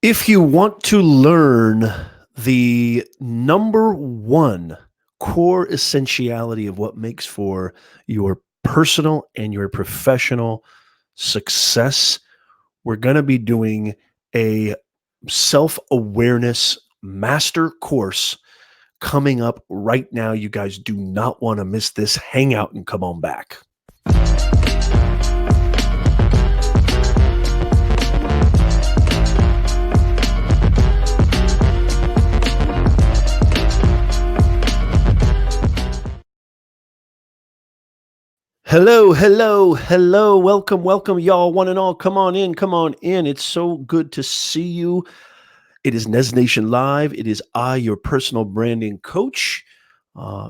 If you want to learn the number one core essentiality of what makes for your personal and your professional success, we're going to be doing a self awareness master course coming up right now. You guys do not want to miss this. Hang out and come on back. Hello, hello, hello. Welcome, welcome, y'all, one and all. Come on in, come on in. It's so good to see you. It is Nez Nation Live. It is I, your personal branding coach,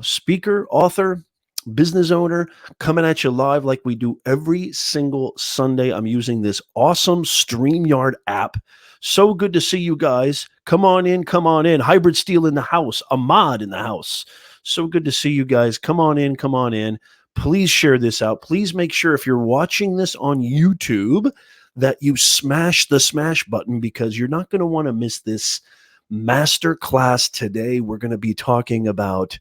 speaker, author, business owner, coming at you live like we do every single Sunday. I'm using this awesome StreamYard app. So good to see you guys. Come on in, come on in. Hybrid Steel in the house, Ahmad in the house. So good to see you guys. Come on in, come on in. Please share this out. Please make sure if you're watching this on YouTube that you smash the smash button, because you're not going to want to miss this master class today. We're going to be talking about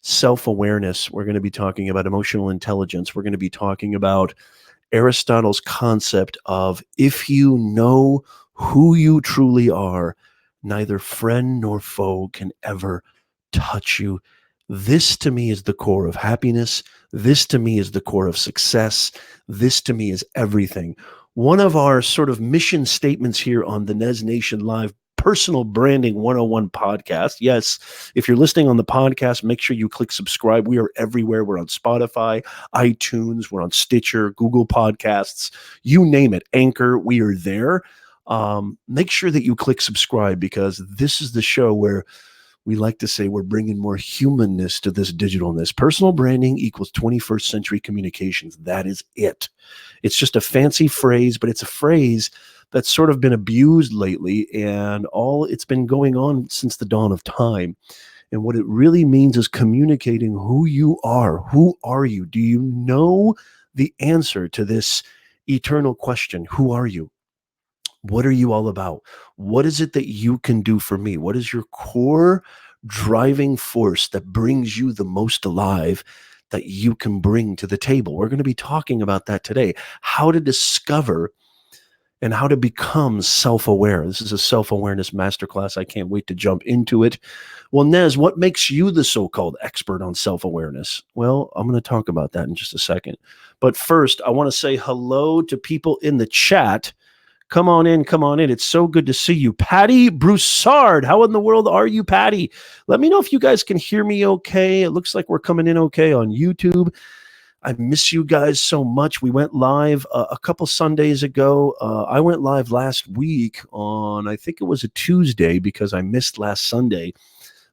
self-awareness. We're going to be talking about emotional intelligence. We're going to be talking about Aristotle's concept of if you know who you truly are, neither friend nor foe can ever touch you. This to me is the core of happiness. This to me is the core of success. This to me is everything. One of our sort of mission statements here on the Nez Nation Live Personal Branding 101 podcast. Yes, if you're listening on the podcast, make sure you click subscribe. We are everywhere. We're on Spotify, iTunes, we're on Stitcher, Google Podcasts, you name it, Anchor, we are there. Make sure that you click subscribe, because this is the show where we like to say we're bringing more humanness to this digitalness. Personal branding equals 21st century communications. That is it. It's just a fancy phrase, but it's a phrase that's sort of been abused lately, and it's been going on since the dawn of time. And what it really means is communicating who you are. Who are you? Do you know the answer to this eternal question? Who are you? What are you all about? What is it that you can do for me? What is your core driving force that brings you the most alive that you can bring to the table? We're going to be talking about that today. How to discover and how to become self-aware. This is a self-awareness masterclass. I can't wait to jump into it. Well, Nez, what makes you the so-called expert on self-awareness? Well, I'm going to talk about that in just a second. But first, I want to say hello to people in the chat. Come on in, come on in. It's so good to see you. Patty Broussard, how in the world are you, Patty? Let me know if you guys can hear me okay. It looks like we're coming in okay on YouTube. I miss you guys so much. We went live a couple Sundays ago. I went live last week on, I think it was a Tuesday, because I missed last Sunday.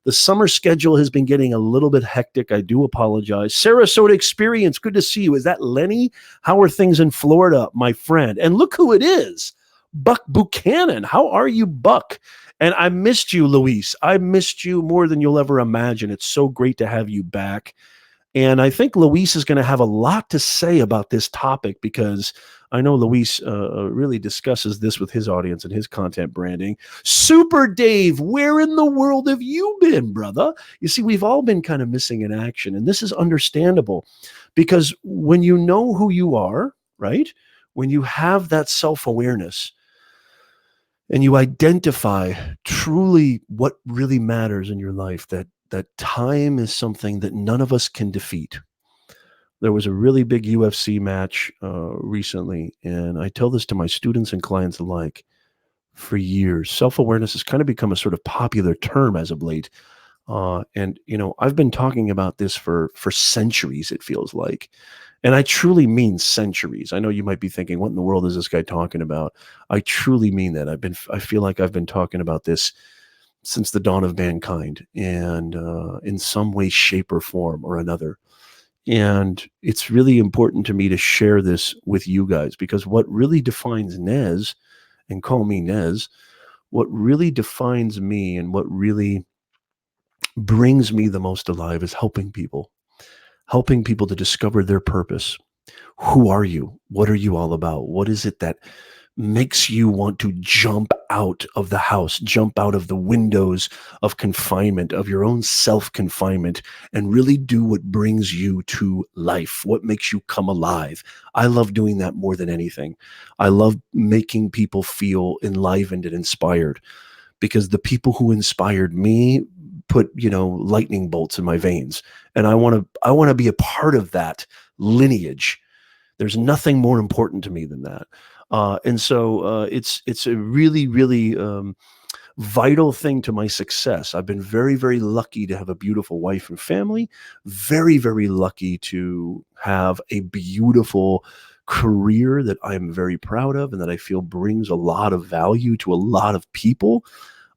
The summer schedule has been getting a little bit hectic. I do apologize. Sarasota Experience, good to see you. Is that Lenny? How are things in Florida, my friend? And look who it is. Buck Buchanan. How are you, Buck? And I missed you, Luis. I missed you more than you'll ever imagine. It's so great to have you back. And I think Luis is going to have a lot to say about this topic, because I know Luis really discusses this with his audience and his content branding. Super Dave, where in the world have you been, brother? You see, we've all been kind of missing in action, and this is understandable, because when you know who you are, right? When you have that self-awareness, and you identify truly what really matters in your life, that time is something that none of us can defeat. There was a really big UFC match recently, and I tell this to my students and clients alike for years. Self-awareness has kind of become a sort of popular term as of late. And, I've been talking about this for centuries, it feels like. And I truly mean centuries. I know you might be thinking, what in the world is this guy talking about? I truly mean that. I feel like I've been talking about this since the dawn of mankind, and in some way, shape, or form or another. And it's really important to me to share this with you guys, because what really defines Nez, and call me Nez, what really defines me and what really brings me the most alive is helping people to discover their purpose. Who are you? What are you all about? What is it that makes you want to jump out of the house, jump out of the windows of confinement, of your own self-confinement, and really do what brings you to life, what makes you come alive. I love doing that more than anything. I love making people feel enlivened and inspired, because the people who inspired me put, lightning bolts in my veins. And I want to be a part of that lineage. There's nothing more important to me than that. And so it's a really, really vital thing to my success. I've been very, very lucky to have a beautiful wife and family. Very, very lucky to have a beautiful career that I'm very proud of and that I feel brings a lot of value to a lot of people.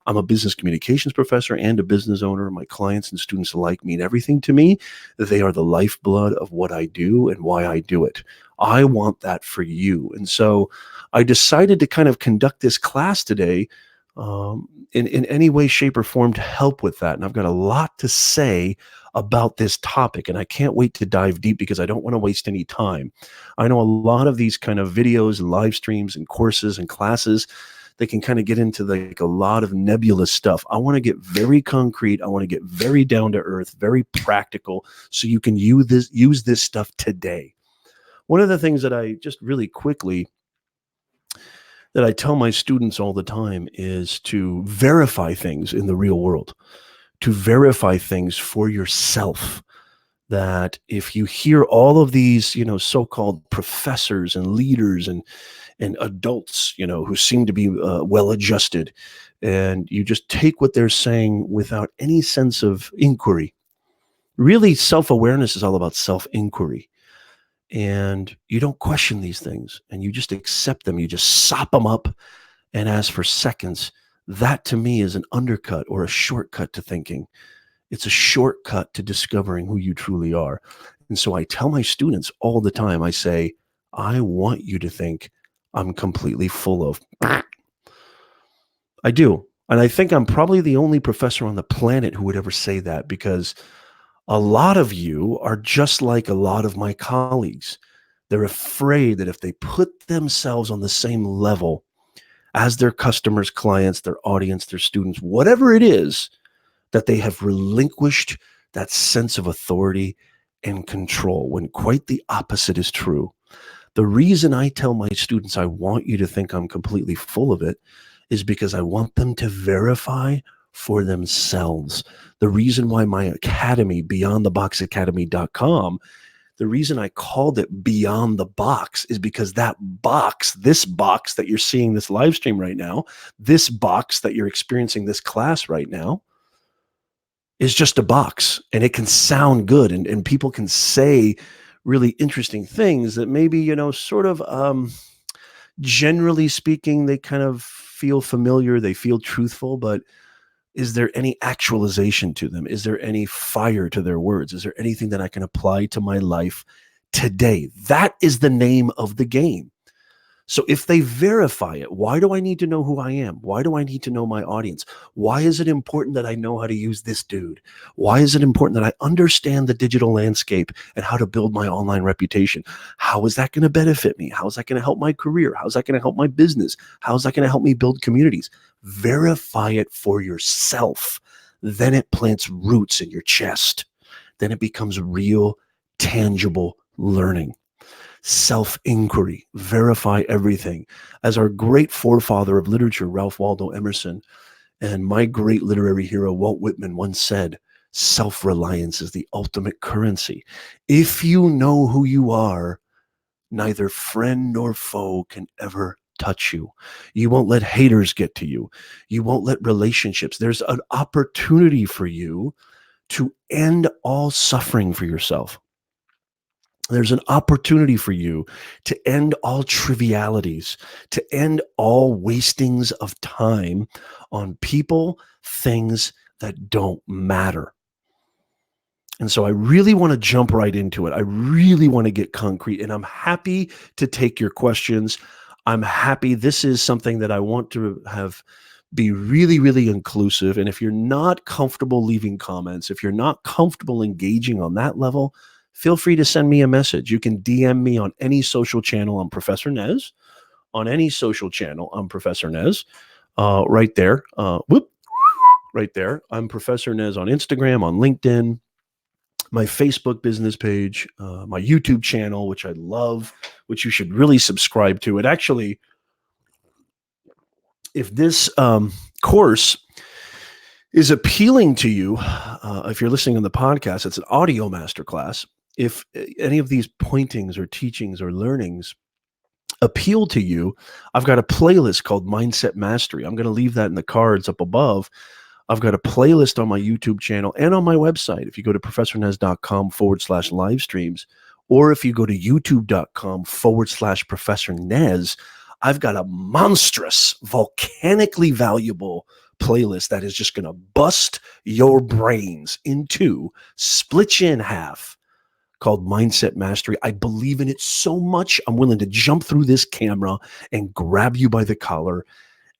I'm a business communications professor and a business owner. My clients and students alike mean everything to me. They are the lifeblood of what I do and why I do it. I want that for you. And so I decided to kind of conduct this class today in any way, shape, or form to help with that. And I've got a lot to say about this topic, and I can't wait to dive deep because I don't want to waste any time. I know a lot of these kind of videos and live streams and courses and classes, they can kind of get into like a lot of nebulous stuff. I want to get very concrete. I want to get very down to earth, very practical, so you can use this stuff today. One of the things that I just really quickly that I tell my students all the time is to verify things in the real world, to verify things for yourself. That if you hear all of these, so-called professors and leaders and adults, who seem to be well-adjusted, and you just take what they're saying without any sense of inquiry. Really, self-awareness is all about self-inquiry. And you don't question these things, and you just accept them. You just sop them up and ask for seconds. That to me is an undercut or a shortcut to thinking. It's a shortcut to discovering who you truly are. And so I tell my students all the time, I say, I want you to think I'm completely full of. I do. And I think I'm probably the only professor on the planet who would ever say that, because a lot of you are just like a lot of my colleagues. They're afraid that if they put themselves on the same level as their customers, clients, their audience, their students, whatever it is, that they have relinquished that sense of authority and control, when quite the opposite is true. The reason I tell my students I want you to think I'm completely full of it is because I want them to verify for themselves. The reason why my academy, beyondtheboxacademy.com, the reason I called it Beyond the Box is because that box, this box that you're seeing this live stream right now, this box that you're experiencing this class right now, is just a box, and it can sound good, and people can say really interesting things that maybe, sort of, generally speaking, they kind of feel familiar, they feel truthful, but is there any actualization to them? Is there any fire to their words? Is there anything that I can apply to my life today? That is the name of the game. So if they verify it, why do I need to know who I am? Why do I need to know my audience? Why is it important that I know how to use this dude? Why is it important that I understand the digital landscape and how to build my online reputation? How is that going to benefit me? How is that going to help my career? How is that going to help my business? How is that going to help me build communities? Verify it for yourself. Then it plants roots in your chest. Then it becomes real, tangible learning. Self-inquiry, verify everything. As our great forefather of literature, Ralph Waldo Emerson, and my great literary hero, Walt Whitman, once said, self-reliance is the ultimate currency. If you know who you are, neither friend nor foe can ever touch you. You won't let haters get to you. You won't let relationships. There's an opportunity for you to end all suffering for yourself. There's an opportunity for you to end all trivialities, to end all wastings of time on people, things that don't matter. And so I really want to jump right into it. I really want to get concrete, and I'm happy to take your questions. I'm happy. This is something that I want to have be really, really inclusive. And if you're not comfortable leaving comments, if you're not comfortable engaging on that level, feel free to send me a message. You can DM me on any social channel. I'm Professor Nez on any social channel, I'm Professor Nez. Right there. Right there. I'm Professor Nez on Instagram, on LinkedIn, my Facebook business page, my YouTube channel, which I love, which you should really subscribe to. And actually, if this course is appealing to you, if you're listening on the podcast, it's an audio masterclass. If any of these pointings or teachings or learnings appeal to you, I've got a playlist called Mindset Mastery. I'm going to leave that in the cards up above. I've got a playlist on my YouTube channel and on my website. If you go to professornez.com/live streams, or if you go to youtube.com/Professor Nez, I've got a monstrous, volcanically valuable playlist that is just going to bust your brains in two, split you in half, called Mindset Mastery. I believe in it so much, I'm willing to jump through this camera and grab you by the collar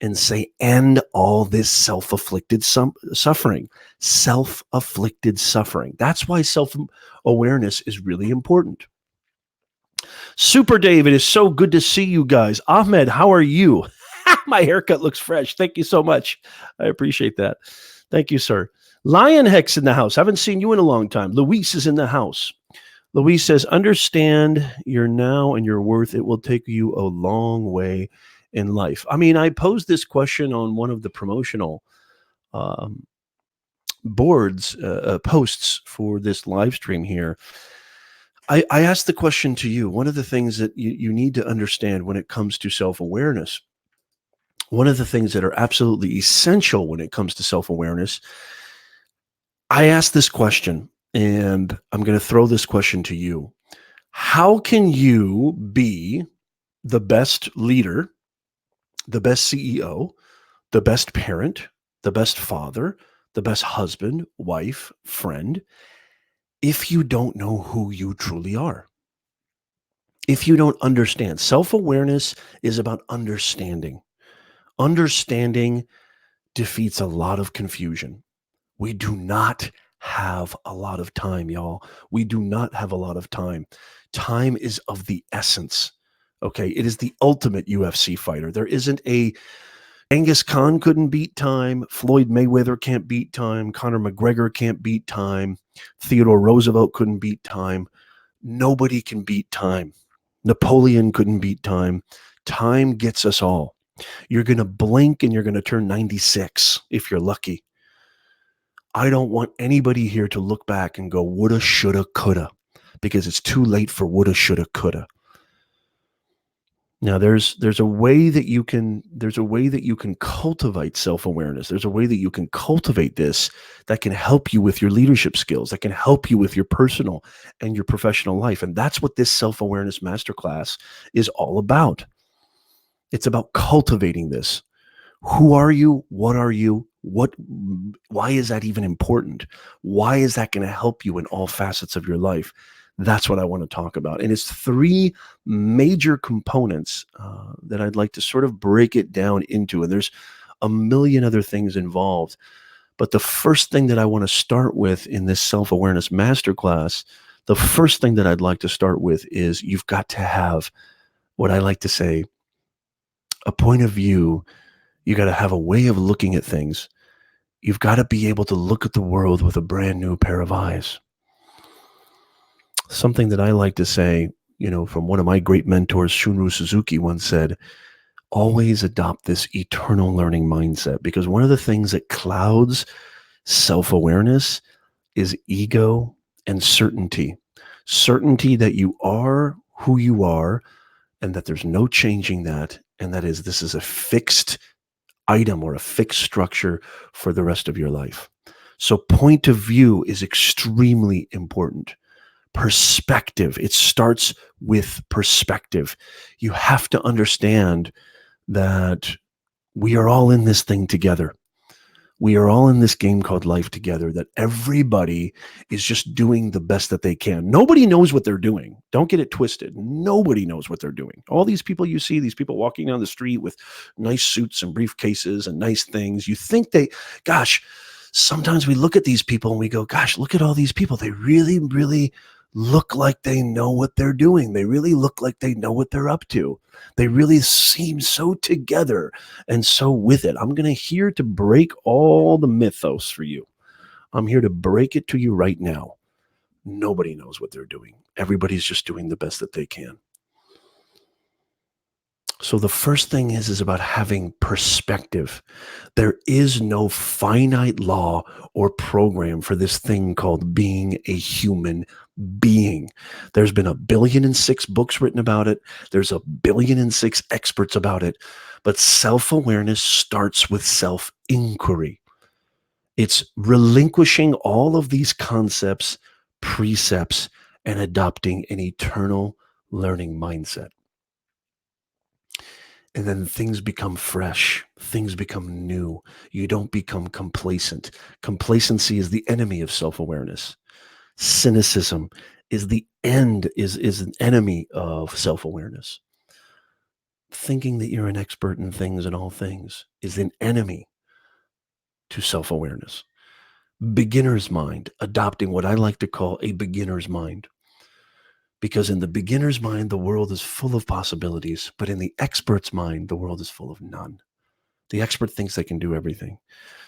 and say, end all this self-afflicted suffering. Self-afflicted suffering. That's why self-awareness is really important. Super Dave, it is so good to see you guys. Ahmed, how are you? My haircut looks fresh. Thank you so much. I appreciate that. Thank you, sir. Lion Hex in the house. Haven't seen you in a long time. Luis is in the house. Luis says, understand your now and your worth. It will take you a long way in life. I mean, I posed this question on one of the promotional posts for this live stream here. I asked the question to you. One of the things that you need to understand when it comes to self-awareness, one of the things that are absolutely essential when it comes to self-awareness, I asked this question, and I'm going to throw this question to you. How can you be the best leader, the best CEO, the best parent, the best father, the best husband, wife, friend, if you don't know who you truly are? If you don't understand, self-awareness is about understanding. Understanding defeats a lot of confusion. We do not have a lot of time, y'all. We do not have a lot of time. Time is of the essence. Okay. It is the ultimate UFC fighter. There isn't a Genghis Khan couldn't beat time. Floyd Mayweather can't beat time. Conor McGregor can't beat time. Theodore Roosevelt couldn't beat time. Nobody can beat time. Napoleon couldn't beat time. Time gets us all. You're going to blink and you're going to turn 96 if you're lucky. I don't want anybody here to look back and go, woulda, shoulda, coulda, because it's too late for woulda, shoulda, coulda. Now there's a way that you can cultivate self-awareness. There's a way that you can cultivate this that can help you with your leadership skills, that can help you with your personal and your professional life. And that's what this self-awareness masterclass is all about. It's about cultivating this. Who are you? What are you? Why is that even important? Why is that going to help you in all facets of your life? That's what I want to talk about. And it's three major components that I'd like to sort of break it down into. And there's a million other things involved. But the first thing that I want to start with in this self-awareness masterclass, the first thing that I'd like to start with is you've got to have what I like to say, a point of view. You got to have a way of looking at things. You've got to be able to look at the world with a brand new pair of eyes. Something that I like to say, from one of my great mentors, Shunryu Suzuki, once said, always adopt this eternal learning mindset, because one of the things that clouds self-awareness is ego and certainty. Certainty that you are who you are and that there's no changing that. And that is, this is a fixed item or a fixed structure for the rest of your life. So point of view is extremely important. Perspective. It starts with perspective. You have to understand that we are all in this thing together. We are all in this game called life together, that everybody is just doing the best that they can. Nobody knows what they're doing. Don't get it twisted. Nobody knows what they're doing. All these people you see, these people walking down the street with nice suits and briefcases and nice things, you think sometimes we look at these people and we go, gosh, look at all these people. They really, really look like they know what they're doing. They really look like they know what they're up to. They really seem so together and so with it. I'm here to break all the mythos for you. I'm here to break it to you right now. Nobody knows what they're doing. Everybody's just doing the best that they can. So the first thing is about having perspective. There is no finite law or program for this thing called being a human being. There's been 1,000,000,006 books written about it. There's 1,000,000,006 experts about it. But self-awareness starts with self-inquiry. It's relinquishing all of these concepts, precepts, and adopting an eternal learning mindset. And then things become fresh, things become new. You don't become complacent. Complacency is the enemy of self-awareness. Cynicism is an enemy of self-awareness. Thinking that you're an expert in things and all things is an enemy to self-awareness. Beginner's mind, adopting what I like to call a beginner's mind. Because in the beginner's mind, the world is full of possibilities, but in the expert's mind, the world is full of none. The expert thinks they can do everything.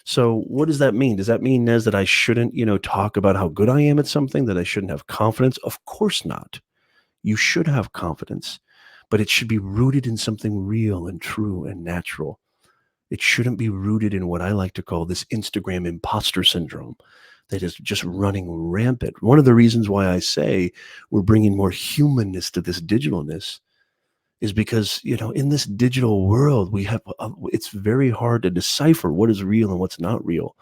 So what does that mean? Does that mean, Nez, that I shouldn't, talk about how good I am at something, that I shouldn't have confidence? Of course not. You should have confidence, but it should be rooted in something real and true and natural. It shouldn't be rooted in what I like to call this Instagram imposter syndrome that is just running rampant. One of the reasons why I say we're bringing more humanness to this digitalness is because, in this digital world, it's very hard to decipher what is real and what's not real.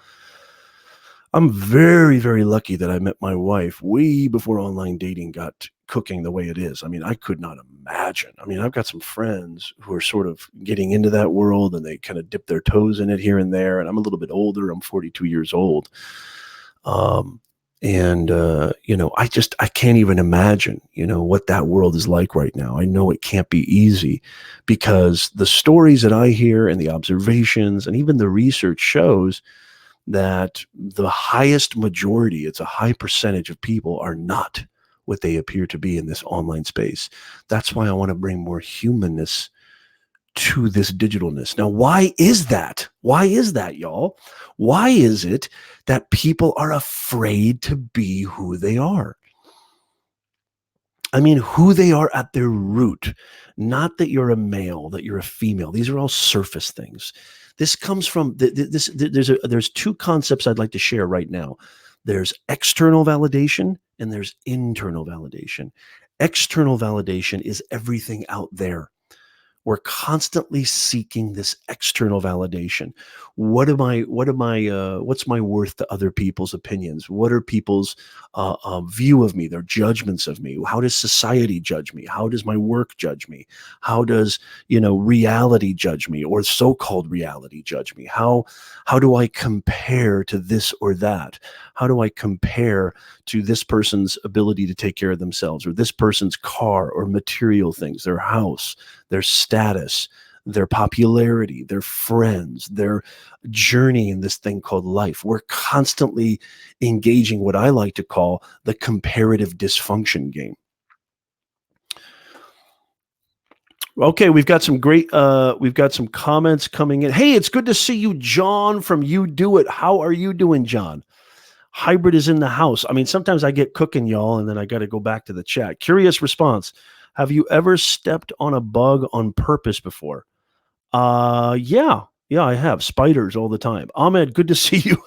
I'm very, very lucky that I met my wife way before online dating got cooking the way it is. I mean, I could not imagine. I mean, I've got some friends who are sort of getting into that world and they kind of dip their toes in it here and there. And I'm a little bit older. I'm 42 years old. I can't even imagine, what that world is like right now. I know it can't be easy because the stories that I hear and the observations and even the research shows that the highest majority, it's a high percentage of people are not what they appear to be in this online space. That's why I want to bring more humanness to this digitalness. Now, why is that? Why is that, y'all? Why is it that people are afraid to be who they are? I mean, who they are at their root, not that you're a male, that you're a female. These are all surface things. This comes from there's two concepts I'd like to share right now. There's external validation and there's internal validation. External validation is everything out there. We're constantly seeking this external validation. What's my worth to other people's opinions? What are people's view of me, their judgments of me? How does society judge me? How does my work judge me? How does, reality judge me, or so-called reality judge me? How do I compare to this or that? How do I compare to this person's ability to take care of themselves, or this person's car or material things, their house, their status, their popularity, their friends, their journey in this thing called life? We're constantly engaging what I like to call the comparative dysfunction game. Okay, we've got some comments coming in. Hey, it's good to see you, John from You Do It. How are you doing, John? Hybrid is in the house. I mean, sometimes I get cooking, y'all, and then I got to go back to the chat. Curious response. Have you ever stepped on a bug on purpose before? Yeah, I have. Spiders all the time. Ahmed, good to see you.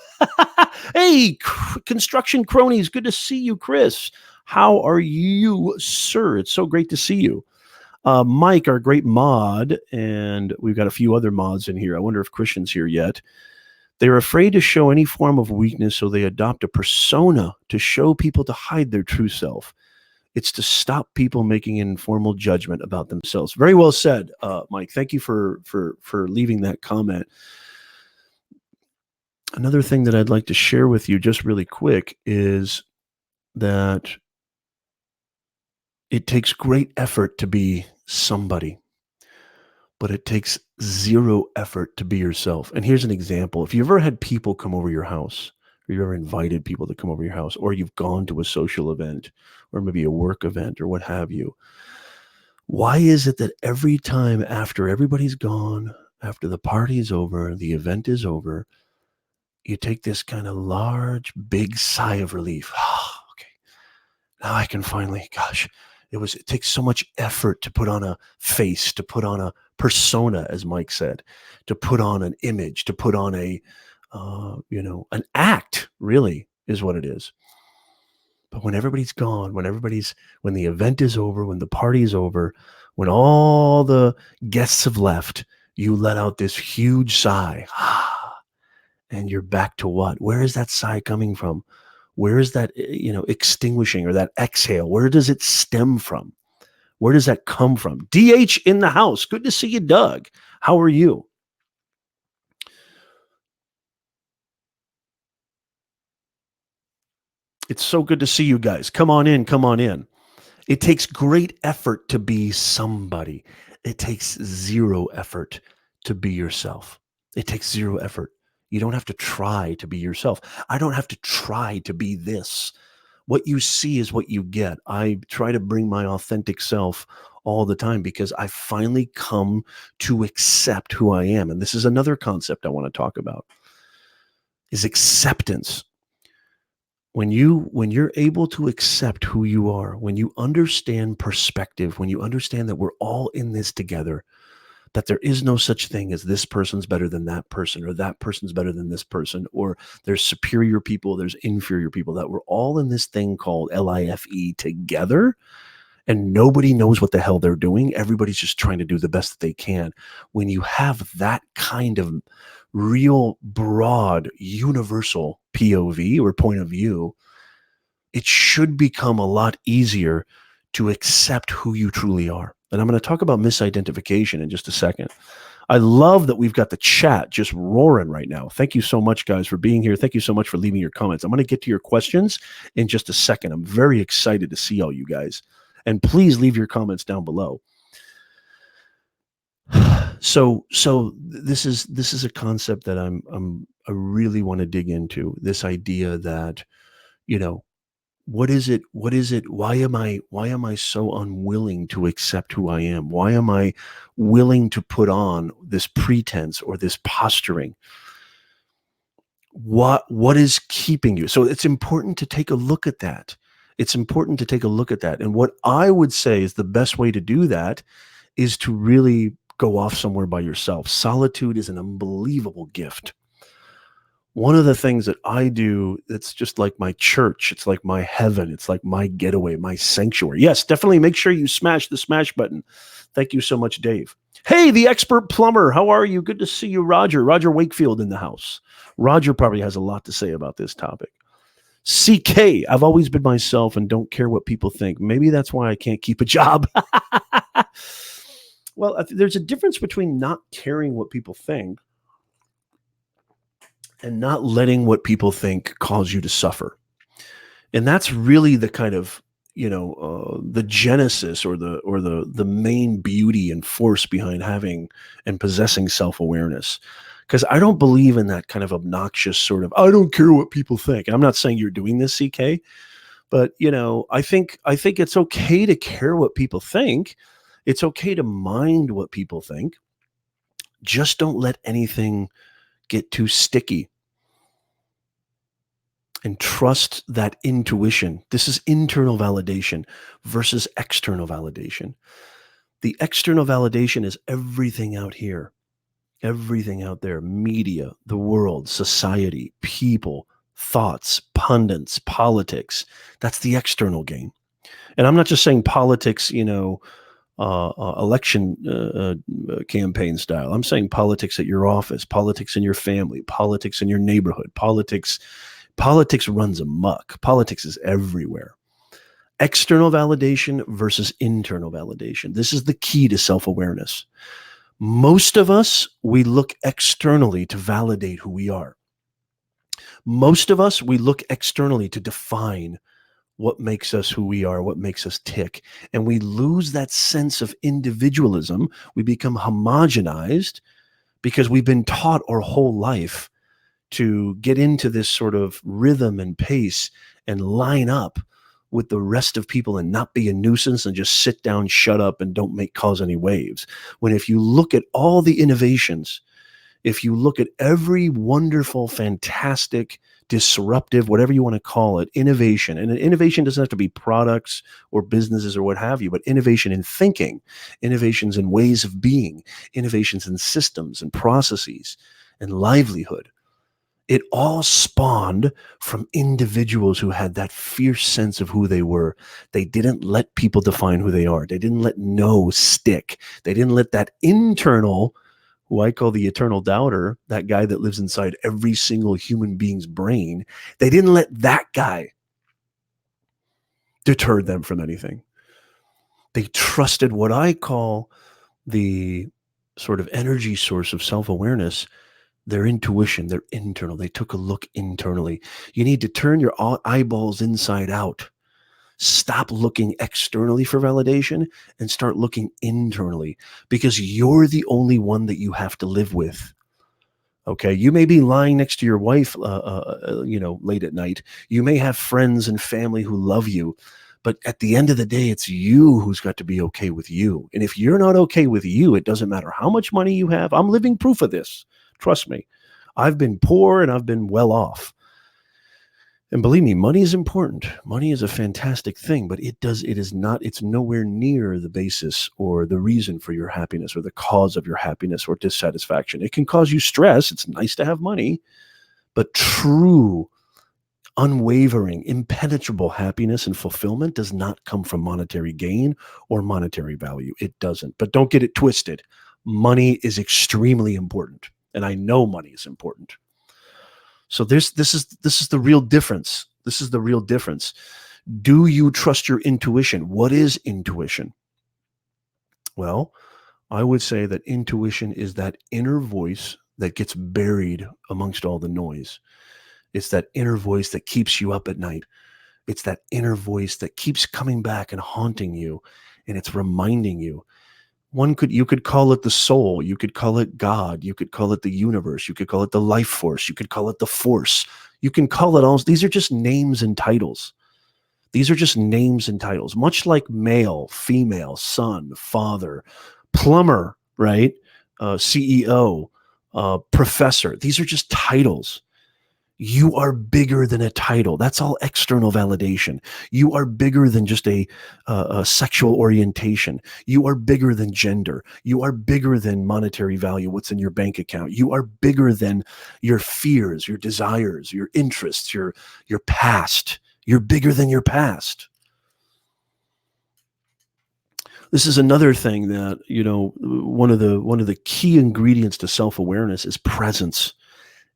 Hey, construction cronies, good to see you, Chris. How are you, sir? It's so great to see you. Mike, our great mod, and we've got a few other mods in here. I wonder if Christian's here yet. They're afraid to show any form of weakness, so they adopt a persona to show people to hide their true self. It's to stop people making an informal judgment about themselves. Very well said, Mike. Thank you for leaving that comment. Another thing that I'd like to share with you just really quick is that it takes great effort to be somebody, but it takes zero effort to be yourself. And here's an example. If you've ever had people come over your house, or you've ever invited people to come over your house, or you've gone to a social event, or maybe a work event or what have you. Why is it that every time after everybody's gone, after the party is over, the event is over, you take this kind of large, big sigh of relief? Okay, now I can finally, gosh, it takes so much effort to put on a face, to put on a persona, as Mike said, to put on an image, to put on an act, really is what it is. But when everybody's gone, when the event is over, when the party is over, when all the guests have left, you let out this huge sigh. And you're back to what? Where is that sigh coming from? Where is that, extinguishing, or that exhale? Where does it stem from? Where does that come from? DH in the house. Good to see you, Doug. How are you? It's so good to see you guys. Come on in. Come on in. It takes great effort to be somebody. It takes zero effort to be yourself. It takes zero effort. You don't have to try to be yourself. I don't have to try to be this. What you see is what you get. I try to bring my authentic self all the time because I finally come to accept who I am. And this is another concept I want to talk about, is acceptance. When you're able to accept who you are, when you understand perspective, when you understand that we're all in this together, that there is no such thing as this person's better than that person, or that person's better than this person, or there's superior people, there's inferior people, that we're all in this thing called life together, and nobody knows what the hell they're doing. Everybody's just trying to do the best that they can. When you have that kind of real broad universal POV or point of view, it should become a lot easier to accept who you truly are. And I'm going to talk about misidentification in just a second. I love that we've got the chat just roaring right now. Thank you so much, guys, for being here. Thank you so much for leaving your comments. I'm going to get to your questions in just a second. I'm very excited to see all you guys. And please leave your comments down below. So this is a concept that I really want to dig into. This idea that, what is it? Why am I so unwilling to accept who I am? Why am I willing to put on this pretense or this posturing? What is keeping you? So it's important to take a look at that. It's important to take a look at that. And what I would say is the best way to do that is to really go off somewhere by yourself. Solitude is an unbelievable gift. One of the things that I do, it's just like my church. It's like my heaven. It's like my getaway, my sanctuary. Yes, definitely make sure you smash the smash button. Thank you so much, Dave. Hey, the expert plumber. How are you? Good to see you, Roger. Roger Wakefield in the house. Roger probably has a lot to say about this topic. CK, I've always been myself and don't care what people think. Maybe that's why I can't keep a job. Well, there's a difference between not caring what people think and not letting what people think cause you to suffer. And that's really the kind of, the genesis or the main beauty and force behind having and possessing self-awareness. Because I don't believe in that kind of obnoxious sort of, I don't care what people think. And I'm not saying you're doing this, CK, but I think it's okay to care what people think. It's okay to mind what people think. Just don't let anything get too sticky. And trust that intuition. This is internal validation versus external validation. The external validation is everything out here, everything out there, media, the world, society, people, thoughts, pundits, politics. That's the external game. And I'm not just saying politics, election campaign style. I'm saying politics at your office, politics in your family, politics in your neighborhood, politics runs amok. Politics is everywhere. External validation versus internal validation. This is the key to self-awareness. Most of us, we look externally to validate who we are. Most of us, we look externally to define what makes us who we are, what makes us tick. And we lose that sense of individualism. We become homogenized because we've been taught our whole life to get into this sort of rhythm and pace and line up with the rest of people and not be a nuisance and just sit down, shut up, and don't cause any waves. When if you look at all the innovations, if you look at every wonderful, fantastic, disruptive, whatever you want to call it, innovation, and innovation doesn't have to be products or businesses or what have you, but innovation in thinking, innovations in ways of being, innovations in systems and processes and livelihood. It all spawned from individuals who had that fierce sense of who they were. They didn't let people define who they are. They didn't let no stick. They didn't let that internal, who I call the eternal doubter, that guy that lives inside every single human being's brain, they didn't let that guy deter them from anything. They trusted what I call the sort of energy source of self-awareness, their intuition, their internal. They took a look internally. You need to turn your eyeballs inside out. Stop looking externally for validation and start looking internally, because you're the only one that you have to live with. Okay, you may be lying next to your wife, late at night. You may have friends and family who love you, but at the end of the day, it's you who's got to be okay with you. And if you're not okay with you, it doesn't matter how much money you have. I'm living proof of this. Trust me. I've been poor and I've been well off. And believe me, money is important. Money is a fantastic thing, but it's nowhere near the basis or the reason for your happiness or the cause of your happiness or dissatisfaction. It can cause you stress. It's nice to have money, but true, unwavering, impenetrable happiness and fulfillment does not come from monetary gain or monetary value. It doesn't. But don't get it twisted. Money is extremely important, and I know money is important. So this is the real difference. This is the real difference. Do you trust your intuition? What is intuition? Well, I would say that intuition is that inner voice that gets buried amongst all the noise. It's that inner voice that keeps you up at night. It's that inner voice that keeps coming back and haunting you, and it's reminding you. You could call it the soul, you could call it God, you could call it the universe, you could call it the life force, you could call it the force. You can call it all. These are just names and titles. These are just names and titles, much like male, female, son, father, plumber, right? CEO, professor. These are just titles. You are bigger than a title. That's all external validation. You are bigger than just a sexual orientation. You are bigger than gender. You are bigger than monetary value, what's in your bank account. You are bigger than your fears, your desires, your interests, your past. You're bigger than your past. This is another thing that, one of the key ingredients to self-awareness is presence.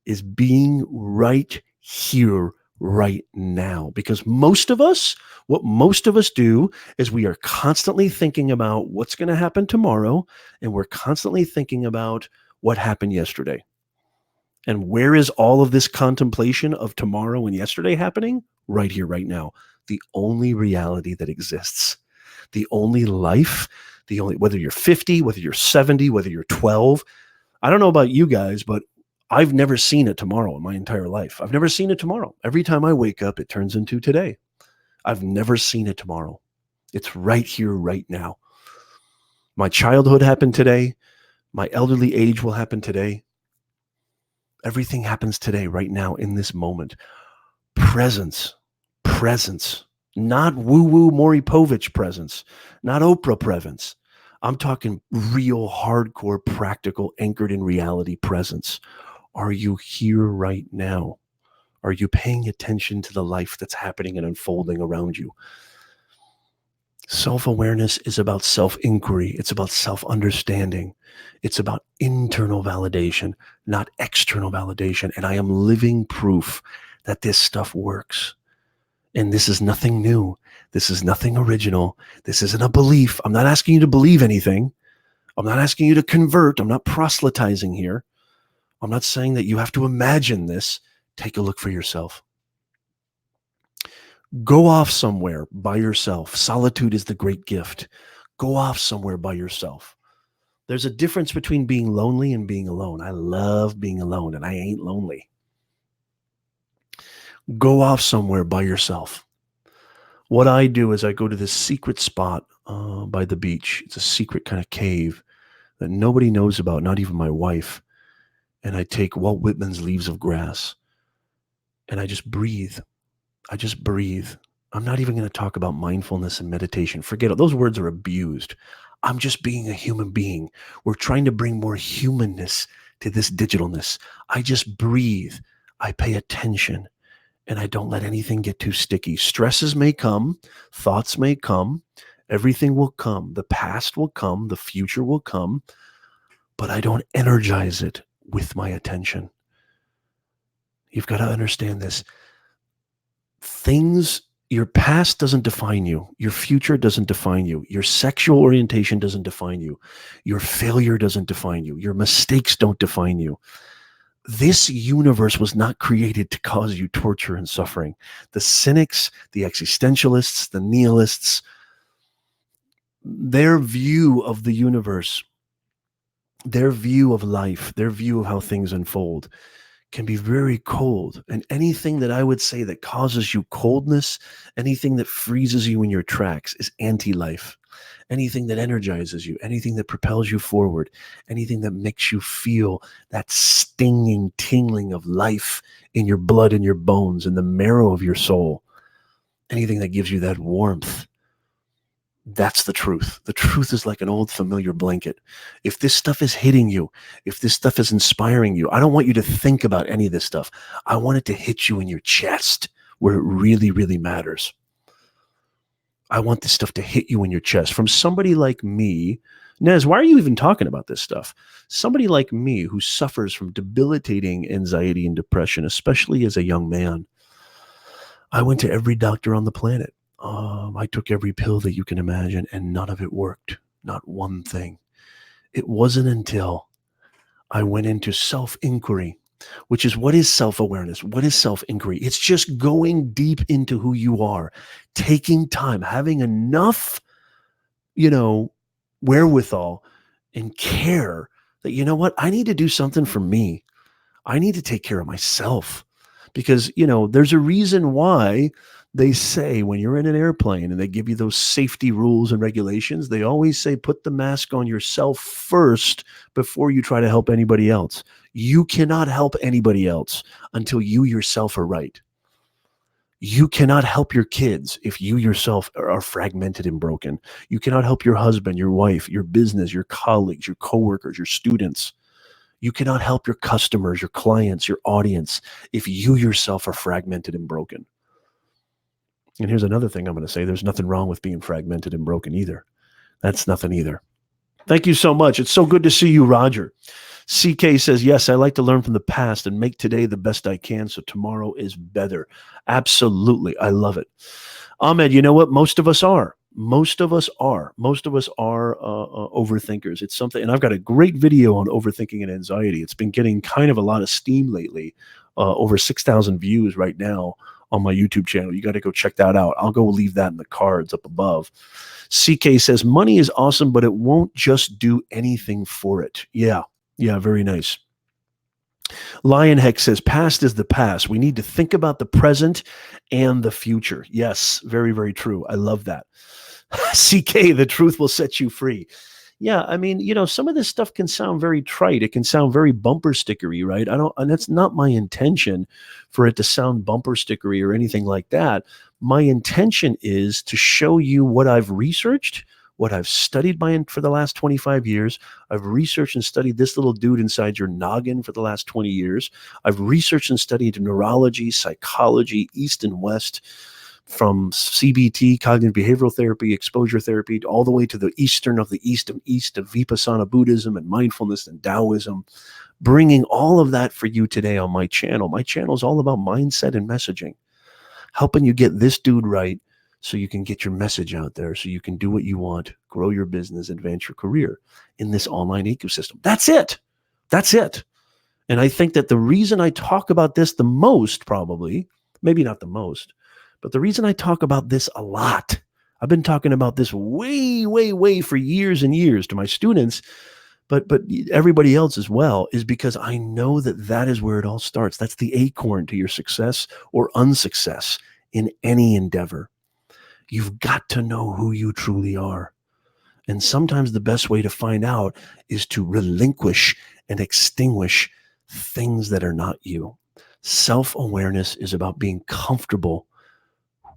Is being right here, right now. Because what most of us do is we are constantly thinking about what's going to happen tomorrow, and we're constantly thinking about what happened yesterday. And where is all of this contemplation of tomorrow and yesterday happening? Right here, right now. The only reality that exists. The only life, whether you're 50, whether you're 70, whether you're 12. I don't know about you guys, but I've never seen a tomorrow in my entire life. I've never seen a tomorrow. Every time I wake up, it turns into today. I've never seen a tomorrow. It's right here, right now. My childhood happened today. My elderly age will happen today. Everything happens today, right now, in this moment. Presence. Not woo-woo Maury Povich presence. Not Oprah presence. I'm talking real, hardcore, practical, anchored in reality presence. Are you here right now? Are you paying attention to the life that's happening and unfolding around you? Self-awareness is about self-inquiry. It's about self-understanding. It's about internal validation, not external validation. And I am living proof that this stuff works. And this is nothing new. This is nothing original. This isn't a belief. I'm not asking you to believe anything. I'm not asking you to convert. I'm not proselytizing here. I'm not saying that you have to imagine this. Take a look for yourself. Go off somewhere by yourself. Solitude is the great gift. Go off somewhere by yourself. There's a difference between being lonely and being alone. I love being alone, and I ain't lonely. Go off somewhere by yourself. What I do is I go to this secret spot by the beach. It's a secret kind of cave that nobody knows about, not even my wife. And I take Walt Whitman's Leaves of Grass and I just breathe. I just breathe. I'm not even going to talk about mindfulness and meditation. Forget it. Those words are abused. I'm just being a human being. We're trying to bring more humanness to this digitalness. I just breathe. I pay attention and I don't let anything get too sticky. Stresses may come, thoughts may come, everything will come. The past will come, the future will come, but I don't energize it with my attention. You've got to understand this. Your past doesn't define you. Your future doesn't define you. Your sexual orientation doesn't define you. Your failure doesn't define you. Your mistakes don't define you. This universe was not created to cause you torture and suffering. The cynics, the existentialists, the nihilists, their view of the universe, their view of life, their view of how things unfold can be very cold. And anything that I would say that causes you coldness, anything that freezes you in your tracks is anti-life. Anything that energizes you, anything that propels you forward, anything that makes you feel that stinging, tingling of life in your blood and your bones, in the marrow of your soul, anything that gives you that warmth, that's the truth. The truth is like an old familiar blanket. If this stuff is hitting you, if this stuff is inspiring you, I don't want you to think about any of this stuff. I want it to hit you in your chest where it really, really matters. I want this stuff to hit you in your chest from somebody like me. Nez, why are you even talking about this stuff? Somebody like me who suffers from debilitating anxiety and depression, especially as a young man. I went to every doctor on the planet. I took every pill that you can imagine, and none of it worked. Not one thing. It wasn't until I went into self-inquiry, which is, what is self-awareness? What is self-inquiry? It's just going deep into who you are, taking time, having enough, wherewithal and care that, you know what? I need to do something for me. I need to take care of myself. Because, there's a reason why they say when you're in an airplane and they give you those safety rules and regulations, they always say, put the mask on yourself first before you try to help anybody else. You cannot help anybody else until you yourself are right. You cannot help your kids if you yourself are fragmented and broken. You cannot help your husband, your wife, your business, your colleagues, your coworkers, your students. You cannot help your customers, your clients, your audience if you yourself are fragmented and broken. And here's another thing I'm going to say. There's nothing wrong with being fragmented and broken either. That's nothing either. Thank you so much. It's so good to see you, Roger. CK says, yes, I like to learn from the past and make today the best I can so tomorrow is better. Absolutely. I love it. Ahmed, you know what? Most of us are. Most of us are overthinkers. It's something, and I've got a great video on overthinking and anxiety. It's been getting kind of a lot of steam lately, over 6,000 views right now on my YouTube channel. You got to go check that out. I'll go leave that in the cards up above. CK says, money is awesome, but it won't just do anything for it. Yeah, very nice. Lionheck says, past is the past. We need to think about the present and the future. Yes, very, very true. I love that. CK, the truth will set you free. Yeah, I mean, some of this stuff can sound very trite. It can sound very bumper stickery, right? And that's not my intention for it to sound bumper stickery or anything like that. My intention is to show you what I've researched, what I've studied for the last 25 years. I've researched and studied this little dude inside your noggin for the last 20 years. I've researched and studied neurology, psychology, East and West, from CBT, cognitive behavioral therapy, exposure therapy, all the way to the Eastern of the East of Vipassana Buddhism and mindfulness and Taoism, bringing all of that for you today on my channel. My channel is all about mindset and messaging, helping you get this dude right so you can get your message out there, so you can do what you want, grow your business, advance your career in this online ecosystem. That's it. That's it. And I think that the reason I talk about this the most, probably, maybe not the most, but the reason I talk about this a lot, I've been talking about this way, way, way for years and years to my students, but everybody else as well, is because I know that is where it all starts. That's the acorn to your success or unsuccess in any endeavor. You've got to know who you truly are. And sometimes the best way to find out is to relinquish and extinguish things that are not you. Self-awareness is about being comfortable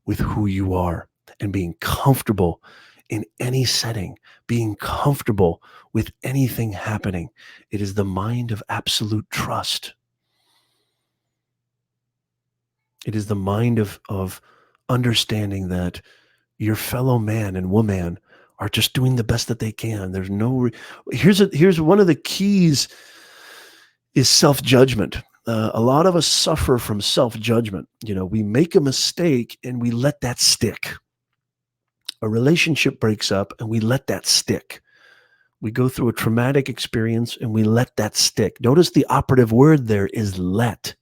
with who you are and being comfortable in any setting, being comfortable with anything happening. It is the mind of absolute trust. It is the mind of understanding that your fellow man and woman are just doing the best that they can. There's no here's one of the keys is self-judgment. A lot of us suffer from self-judgment. We make a mistake and we let that stick. A relationship breaks up and we let that stick. We go through a traumatic experience and we let that stick. Notice the operative word there is let.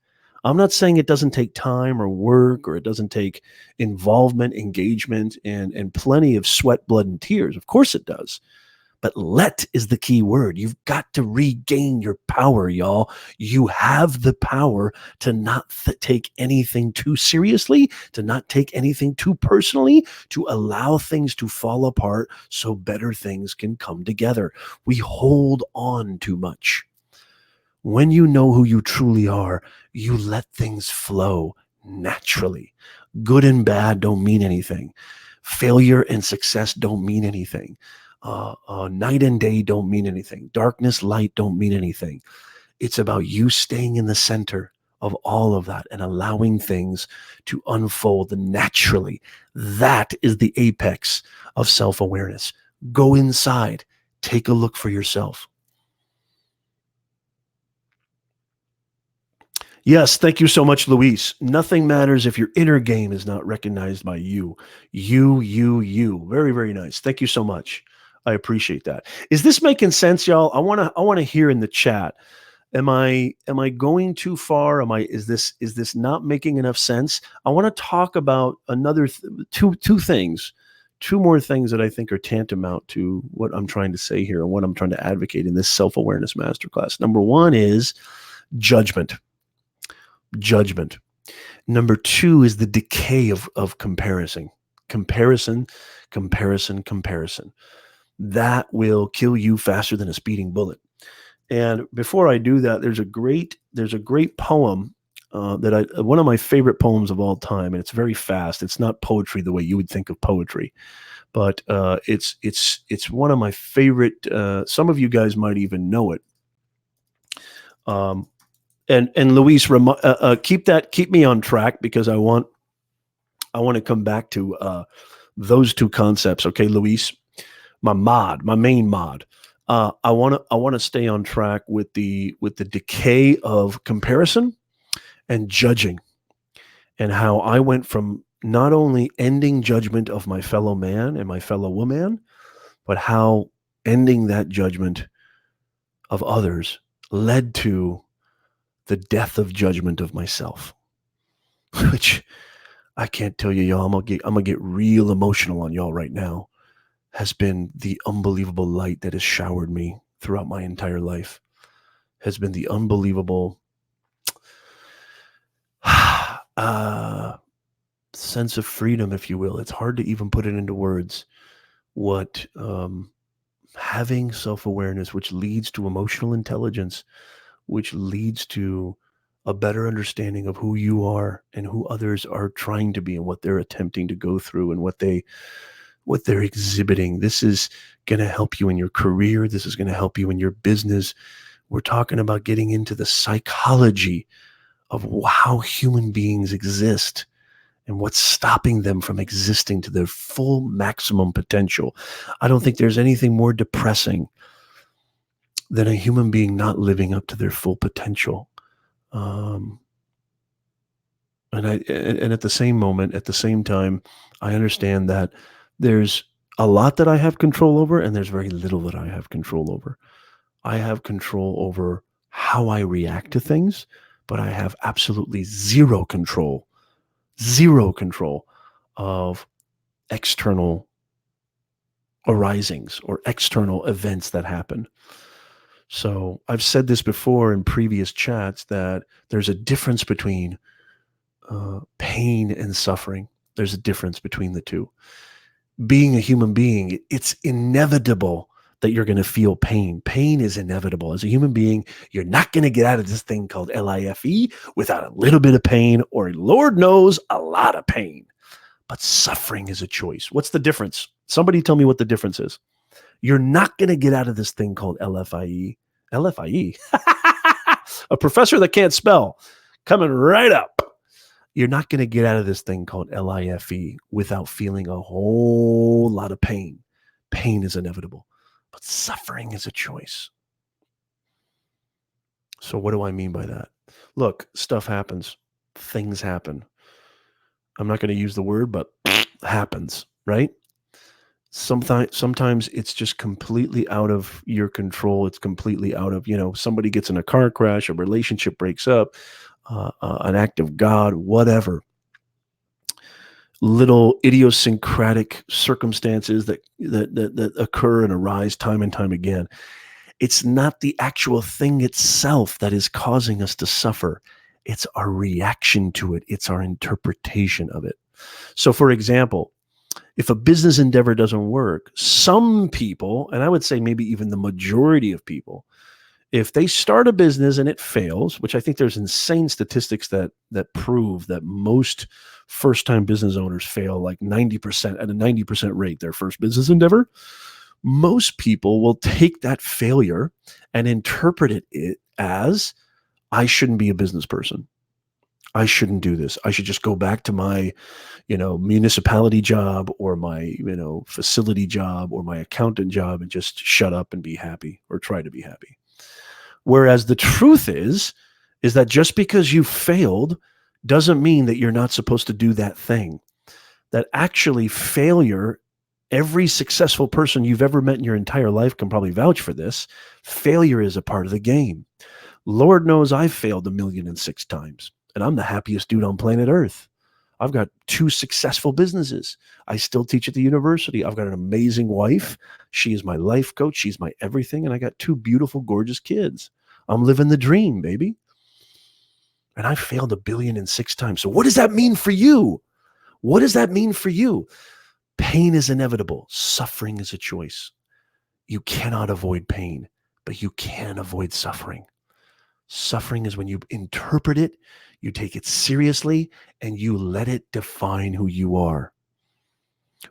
I'm not saying it doesn't take time or work or it doesn't take involvement, engagement, and plenty of sweat, blood, and tears. Of course it does. But let is the key word. You've got to regain your power, y'all. You have the power to not take anything too seriously, to not take anything too personally, to allow things to fall apart so better things can come together. We hold on too much. When you know who you truly are, you let things flow naturally. Good and bad don't mean anything. Failure and success don't mean anything. Night and day don't mean anything. Darkness, light don't mean anything. It's about you staying in the center of all of that and allowing things to unfold naturally. That is the apex of self-awareness. Go inside. Take a look for yourself. Yes, thank you so much, Luis. Nothing matters if your inner game is not recognized by you. You. Very, very nice. Thank you so much. I appreciate that. Is this making sense, y'all? I want to hear in the chat. Am I going too far? Is this not making enough sense? I want to talk about another two things. Two more things that I think are tantamount to what I'm trying to say here and what I'm trying to advocate in this self-awareness masterclass. Number one is judgment. Judgment. Number two is the decay of comparison. Comparison. That will kill you faster than a speeding bullet. And before I do that, there's a great poem one of my favorite poems of all time, and it's very fast. It's not poetry the way you would think of poetry, but it's one of my favorite. Some of you guys might even know it. And Luis, keep me on track because I want to come back to those two concepts. Okay, Luis, my main mod. I want to stay on track with the decay of comparison and judging, and how I went from not only ending judgment of my fellow man and my fellow woman, but how ending that judgment of others led to the death of judgment of myself, which I can't tell you, y'all. I'm gonna get real emotional on y'all right now. Has been the unbelievable light that has showered me throughout my entire life. Has been the unbelievable sense of freedom, if you will. It's hard to even put it into words. What having self-awareness, which leads to emotional intelligence, which leads to a better understanding of who you are and who others are trying to be and what they're attempting to go through and what they're exhibiting. This is going to help you in your career. This is going to help you in your business. We're talking about getting into the psychology of how human beings exist and what's stopping them from existing to their full maximum potential. I don't think there's anything more depressing than a human being not living up to their full potential. And at the same time, I understand that there's a lot that I have control over, and there's very little that I have control over. I have control over how I react to things, but I have absolutely zero control of external arisings or external events that happen. So I've said this before in previous chats that there's a difference between pain and suffering. There's a difference between the two. Being a human being, it's inevitable that you're going to feel pain. Pain is inevitable. As a human being, you're not going to get out of this thing called life without a little bit of pain, or Lord knows, a lot of pain. But suffering is a choice. What's the difference? Somebody tell me what the difference is. You're not going to get out of this thing called LFIE. LFIE? A professor that can't spell coming right up. You're not going to get out of this thing called LIFE without feeling a whole lot of pain. Pain is inevitable, but suffering is a choice. So what do I mean by that? Look, stuff happens. Things happen. I'm not going to use the word, but happens, right? Sometimes it's just completely out of your control. It's completely out of, somebody gets in a car crash, a relationship breaks up, an act of God, whatever. Little idiosyncratic circumstances that occur and arise time and time again. It's not the actual thing itself that is causing us to suffer. It's our reaction to it. It's our interpretation of it. So, for example, if a business endeavor doesn't work, some people, and I would say maybe even the majority of people, if they start a business and it fails, which I think there's insane statistics that prove that most first-time business owners fail like 90% at a 90% rate, their first business endeavor, most people will take that failure and interpret it as, I shouldn't be a business person. I shouldn't do this. I should just go back to my, municipality job or my, facility job or my accountant job and just shut up and be happy, or try to be happy. Whereas the truth is that just because you failed doesn't mean that you're not supposed to do that thing. That actually failure, every successful person you've ever met in your entire life can probably vouch for this. Failure is a part of the game. Lord knows I've failed 1,000,006 times, and I'm the happiest dude on planet Earth. I've got 2 successful businesses. I still teach at the university. I've got an amazing wife. She is my life coach. She's my everything. And I got 2 beautiful, gorgeous kids. I'm living the dream, baby. And I failed 1,000,006 times. So what does that mean for you? What does that mean for you? Pain is inevitable. Suffering is a choice. You cannot avoid pain, but you can avoid suffering. Suffering is when you interpret it, you take it seriously, and you let it define who you are.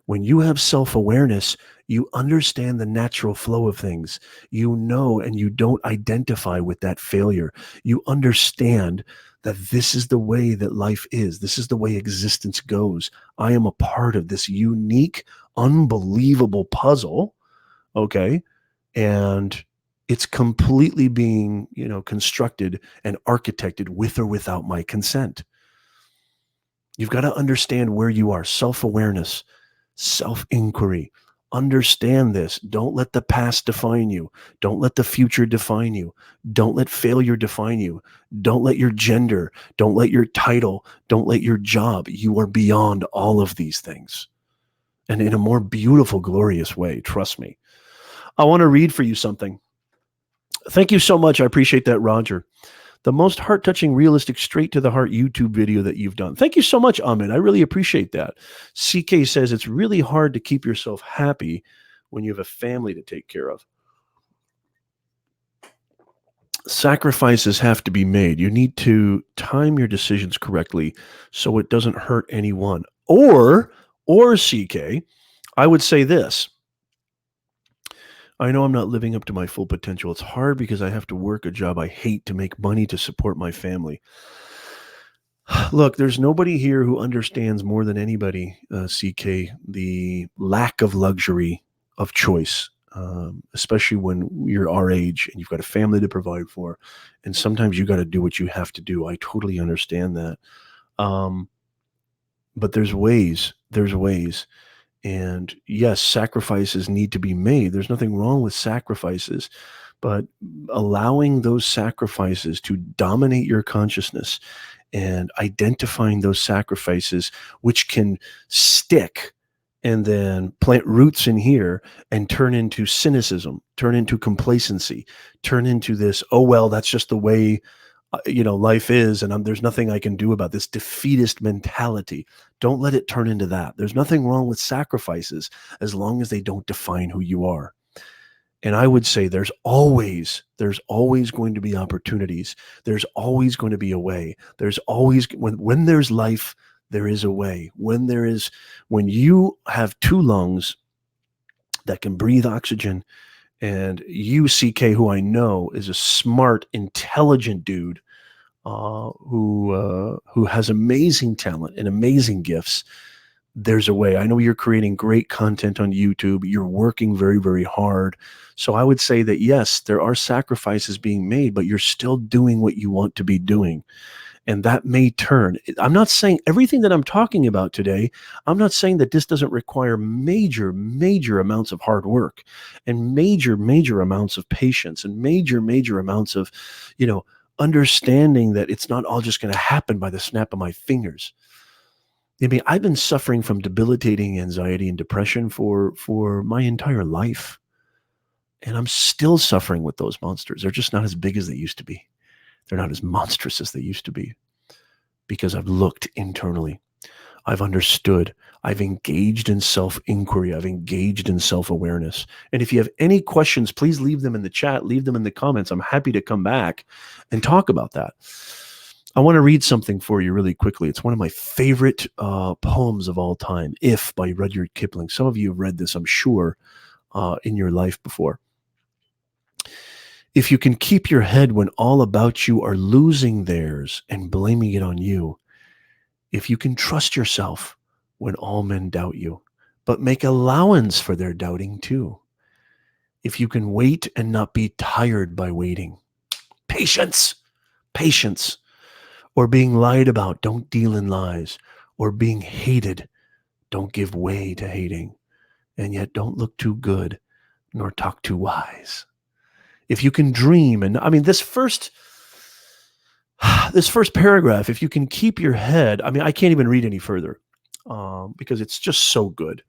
When you have self-awareness, you understand the natural flow of things. You know, and you don't identify with that failure. You understand that this is the way that life is. This is the way existence goes. I am a part of this unique, unbelievable puzzle, okay? And it's completely being, constructed and architected with or without my consent. You've got to understand where you are. Self-awareness, self-inquiry. Understand this. Don't let the past define you. Don't let the future define you. Don't let failure define you. Don't let your gender. Don't let your title. Don't let your job. You are beyond all of these things. And in a more beautiful, glorious way, trust me. I want to read for you something. Thank you so much. I appreciate that, Roger. The most heart-touching, realistic, straight-to-the-heart YouTube video that you've done. Thank you so much, Ahmed. I really appreciate that. CK says it's really hard to keep yourself happy when you have a family to take care of. Sacrifices have to be made. You need to time your decisions correctly so it doesn't hurt anyone. Or CK, I would say this. I know I'm not living up to my full potential. It's hard because I have to work a job I hate to make money to support my family. Look, there's nobody here who understands more than anybody, CK, the lack of luxury of choice, especially when you're our age and you've got a family to provide for. And sometimes you got to do what you have to do. I totally understand that. But there's ways. And yes, sacrifices need to be made. There's nothing wrong with sacrifices, but allowing those sacrifices to dominate your consciousness and identifying those sacrifices, which can stick and then plant roots in here and turn into cynicism, turn into complacency, turn into this, oh, well, that's just the way life is, and there's nothing I can do about this defeatist mentality. Don't let it turn into that. There's nothing wrong with sacrifices as long as they don't define who you are. And I would say there's always going to be opportunities. There's always going to be a way. There's always, when there's life, there is a way. When you have two lungs that can breathe oxygen, and you, CK, who I know is a smart, intelligent dude, who has amazing talent and amazing gifts, there's a way. I know you're creating great content on YouTube. You're working very, very hard. So I would say that, yes, there are sacrifices being made, but you're still doing what you want to be doing. And that may turn. I'm not saying everything that I'm talking about today, I'm not saying that this doesn't require major, major amounts of hard work and major, major amounts of patience and major, major amounts of, understanding that it's not all just going to happen by the snap of my fingers. I mean, I've been suffering from debilitating anxiety and depression for my entire life. And I'm still suffering with those monsters. They're just not as big as they used to be. They're not as monstrous as they used to be, because I've looked internally. I've understood. I've engaged in self-inquiry. I've engaged in self-awareness. And if you have any questions, please leave them in the chat, leave them in the comments. I'm happy to come back and talk about that. I want to read something for you really quickly. It's one of my favorite poems of all time, If by Rudyard Kipling. Some of you have read this, I'm sure, in your life before. If you can keep your head when all about you are losing theirs and blaming it on you, if you can trust yourself when all men doubt you, but make allowance for their doubting too, if you can wait and not be tired by waiting, patience, patience, or being lied about, don't deal in lies, or being hated, don't give way to hating, and yet don't look too good nor talk too wise. If you can dream, and I mean, this first paragraph, if you can keep your head, I mean, I can't even read any further because it's just so good.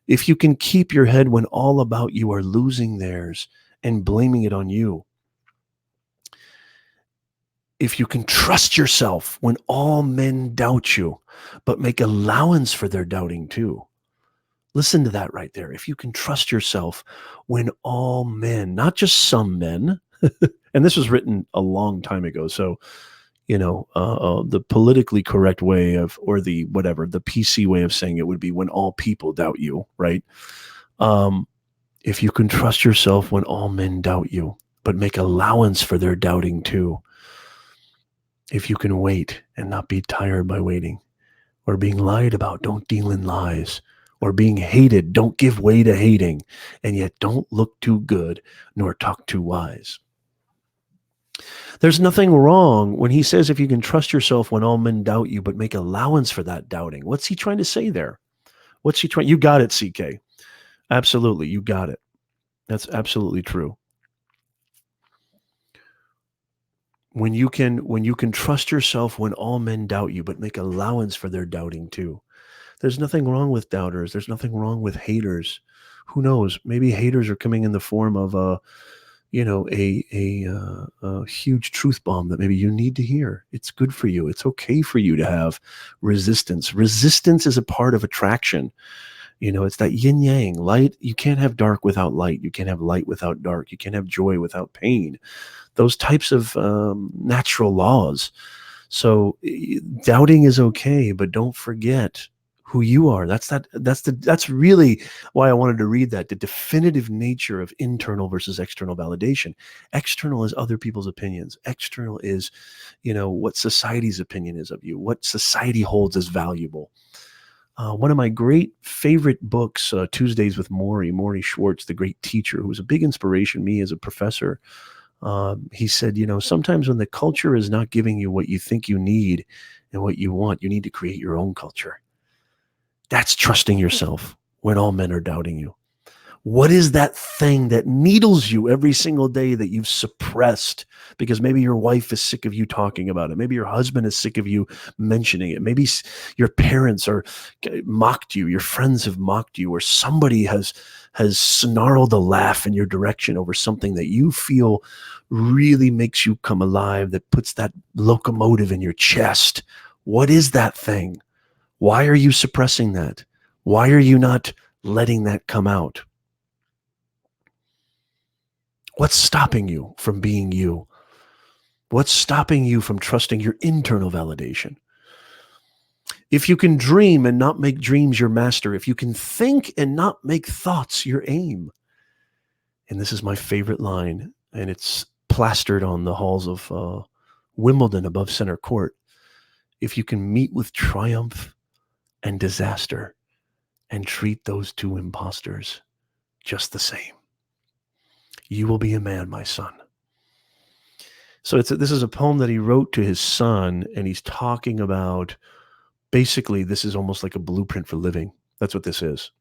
If you can keep your head when all about you are losing theirs and blaming it on you, if you can trust yourself when all men doubt you, but make allowance for their doubting too. Listen to that right there. If you can trust yourself when all men, not just some men, and this was written a long time ago. So, the politically correct way of, or the PC way of saying it would be when all people doubt you, right? If you can trust yourself when all men doubt you, but make allowance for their doubting too. If you can wait and not be tired by waiting, or being lied about, don't deal in lies, or being hated, don't give way to hating, and yet don't look too good nor talk too wise. There's nothing wrong when he says, if you can trust yourself when all men doubt you, but make allowance for that doubting. What's he trying to say there? What's he trying? You got it, CK. Absolutely. You got it. That's absolutely true. When you can trust yourself when all men doubt you, but make allowance for their doubting too. There's nothing wrong with doubters. There's nothing wrong with haters. Who knows? Maybe haters are coming in the form of a huge truth bomb that maybe you need to hear. It's good for you. It's okay for you to have resistance. Resistance is a part of attraction. It's that yin yang, light. You can't have dark without light. You can't have light without dark. You can't have joy without pain. Those types of natural laws. So doubting is okay, but don't forget who you are. That's really why I wanted to read that. The definitive nature of internal versus external validation. External is other people's opinions. External is, what society's opinion is of you, what society holds as valuable. One of my great favorite books, Tuesdays with Maury Schwartz, the great teacher, who was a big inspiration to me as a professor. He said, sometimes when the culture is not giving you what you think you need and what you want, you need to create your own culture. That's trusting yourself when all men are doubting you. What is that thing that needles you every single day that you've suppressed because maybe your wife is sick of you talking about it? Maybe your husband is sick of you mentioning it. Maybe your parents are mocked you, your friends have mocked you, or somebody has snarled a laugh in your direction over something that you feel really makes you come alive, that puts that locomotive in your chest. What is that thing? Why are you suppressing that? Why are you not letting that come out? What's stopping you from being you? What's stopping you from trusting your internal validation? If you can dream and not make dreams your master, if you can think and not make thoughts your aim, and this is my favorite line, and it's plastered on the halls of Wimbledon above center court. If you can meet with triumph and disaster and treat those two imposters just the same, you will be a man, my son. So this is a poem that he wrote to his son, and he's talking about, basically, this is almost like a blueprint for living. That's what this is.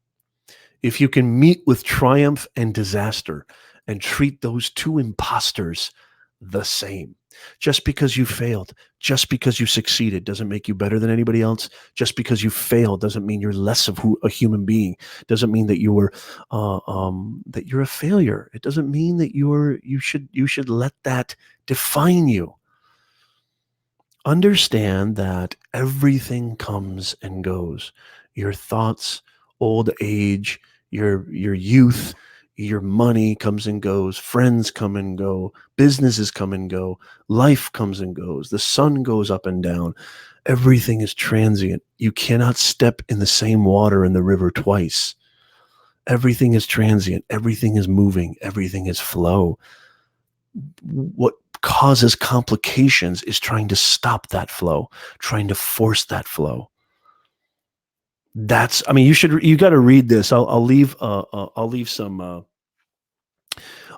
If you can meet with triumph and disaster and treat those two imposters the same, just because you failed, just because you succeeded doesn't make you better than anybody else. Just because you failed doesn't mean you're less of a human being. Doesn't mean that you're a failure. It doesn't mean that you should let that define you. Understand that everything comes and goes. Your thoughts, old age, your youth, your money comes and goes, friends come and go, businesses come and go, life comes and goes, the sun goes up and down. Everything is transient. You cannot step in the same water in the river twice. Everything is transient. Everything is moving. Everything is flow. What causes complications is trying to stop that flow, trying to force that flow. You got to read this. I'll leave some.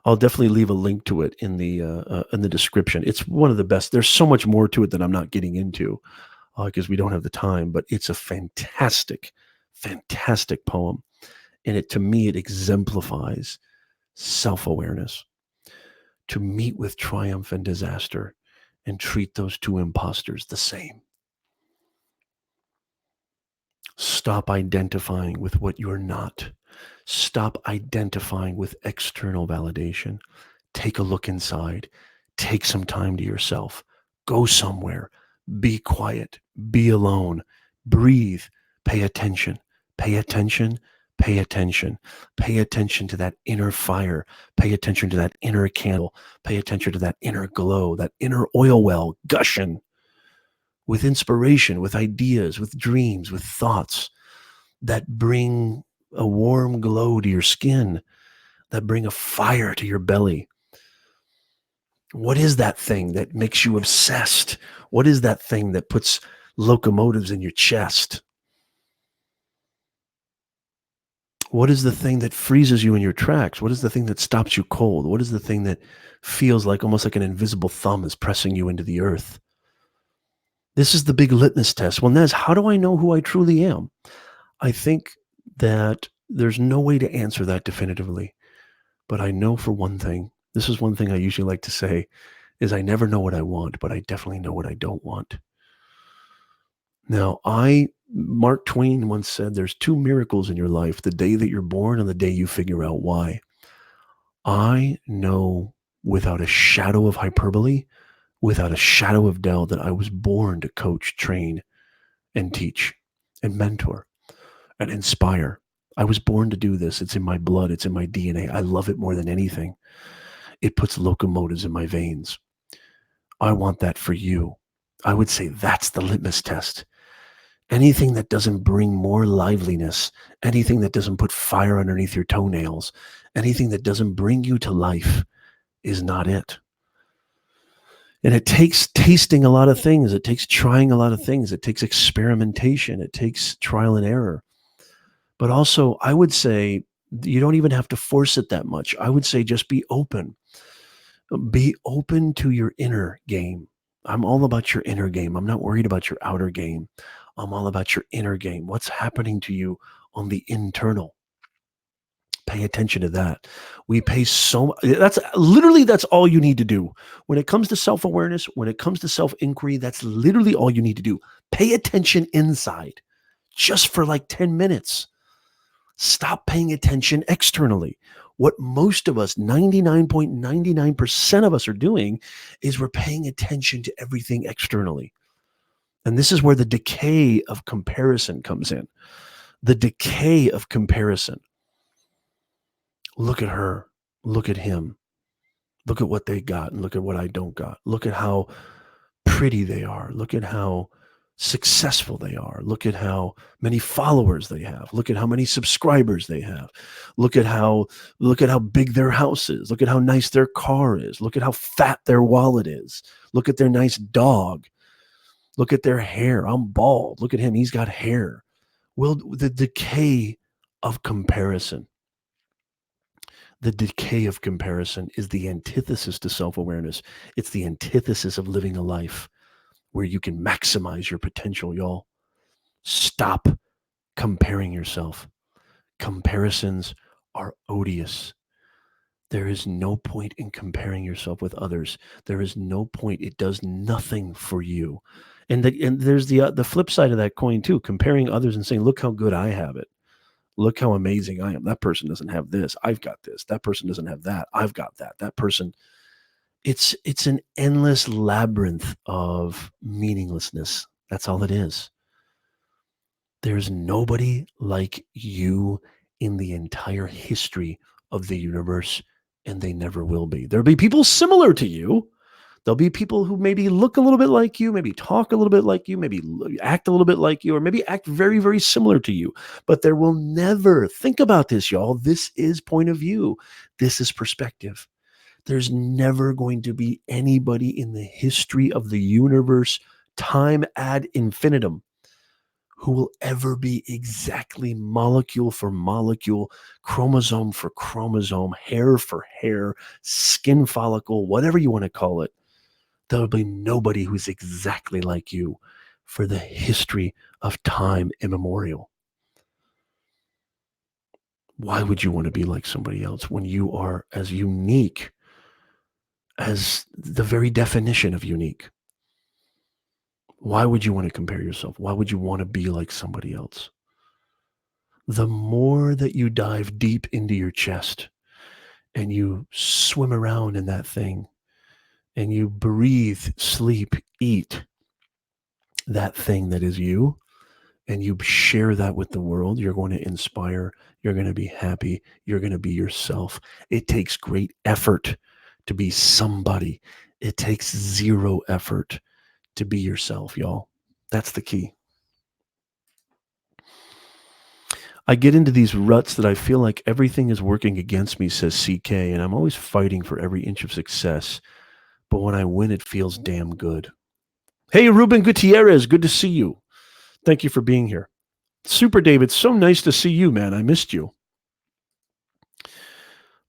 I'll definitely leave a link to it in the description. It's one of the best. There's so much more to it that I'm not getting into because we don't have the time. But it's a fantastic, fantastic poem, and to me, it exemplifies self-awareness. To meet with triumph and disaster and treat those two imposters the same. Stop identifying with what you're not. Stop identifying with external validation. Take a look inside. Take some time to yourself. Go somewhere. Be quiet. Be alone. Breathe. Pay attention. Pay attention. Pay attention. Pay attention to that inner fire. Pay attention to that inner candle. Pay attention to that inner glow, that inner oil well gushing with inspiration, with ideas, with dreams, with thoughts that bring a warm glow to your skin, that bring a fire to your belly. What is that thing that makes you obsessed? What is that thing that puts locomotives in your chest? What is the thing that freezes you in your tracks? What is the thing that stops you cold? What is the thing that feels like almost like an invisible thumb is pressing you into the earth? This is the big litmus test. Well, Nez, how do I know who I truly am? I think that there's no way to answer that definitively. But I know for one thing, this is one thing I usually like to say, is I never know what I want, but I definitely know what I don't want. Now, Mark Twain once said, there's two miracles in your life, the day that you're born and the day you figure out why. I know without a shadow of hyperbole, without a shadow of doubt, that I was born to coach, train, and teach, and mentor, and inspire. I was born to do this. It's in my blood. It's in my DNA. I love it more than anything. It puts locomotives in my veins. I want that for you. I would say that's the litmus test. Anything that doesn't bring more liveliness, anything that doesn't put fire underneath your toenails, anything that doesn't bring you to life is not it. And it takes tasting a lot of things. It takes trying a lot of things. It takes experimentation. It takes trial and error. But also, I would say you don't even have to force it that much. I would say just be open. Be open to your inner game. I'm all about your inner game. I'm not worried about your outer game. I'm all about your inner game. What's happening to you on the internal? Pay attention to that. We pay that's all you need to do. When it comes to self-awareness, when it comes to self-inquiry, that's literally all you need to do. Pay attention inside just for like 10 minutes. Stop paying attention externally. What most of us, 99.99% of us are doing is we're paying attention to everything externally. And this is where the decay of comparison comes in. The decay of comparison. Look at her. Look at him. Look at what they got and look at what I don't got. Look at how pretty they are. Look at how successful they are. Look at how many followers they have. Look at how many subscribers they have. Look at how big their house is. Look at how nice their car is. Look at how fat their wallet is. Look at their nice dog. Look at their hair. I'm bald. Look at him. He's got hair. Well, the decay of comparison. The decay of comparison is the antithesis to self-awareness. It's the antithesis of living a life where you can maximize your potential, y'all. Stop comparing yourself. Comparisons are odious. There is no point in comparing yourself with others. There is no point. It does nothing for you. And there's the flip side of that coin too, comparing others and saying, look how good I have it. Look how amazing I am. That person doesn't have this. I've got this. That person doesn't have that. I've got that. That person. It's an endless labyrinth of meaninglessness. That's all it is. There's nobody like you in the entire history of the universe, and they never will be. There'll be people similar to you. There'll be people who maybe look a little bit like you, maybe talk a little bit like you, maybe act a little bit like you, or maybe act very, very similar to you. But there will never, think about this, y'all. This is point of view. This is perspective. There's never going to be anybody in the history of the universe, time ad infinitum, who will ever be exactly molecule for molecule, chromosome for chromosome, hair for hair, skin follicle, whatever you want to call it. There'll be nobody who's exactly like you for the history of time immemorial. Why would you want to be like somebody else when you are as unique as the very definition of unique? Why would you want to compare yourself? Why would you want to be like somebody else? The more that you dive deep into your chest and you swim around in that thing and you breathe, sleep, eat that thing that is you, and you share that with the world, you're going to inspire, you're going to be happy, you're going to be yourself. It takes great effort to be somebody. It takes zero effort to be yourself, y'all. That's the key. I get into these ruts that I feel like everything is working against me, says CK, and I'm always fighting for every inch of success. But when I win, it feels damn good. Hey, Ruben Gutierrez, good to see you. Thank you for being here. Super Dave, it's so nice to see you, man. I missed you.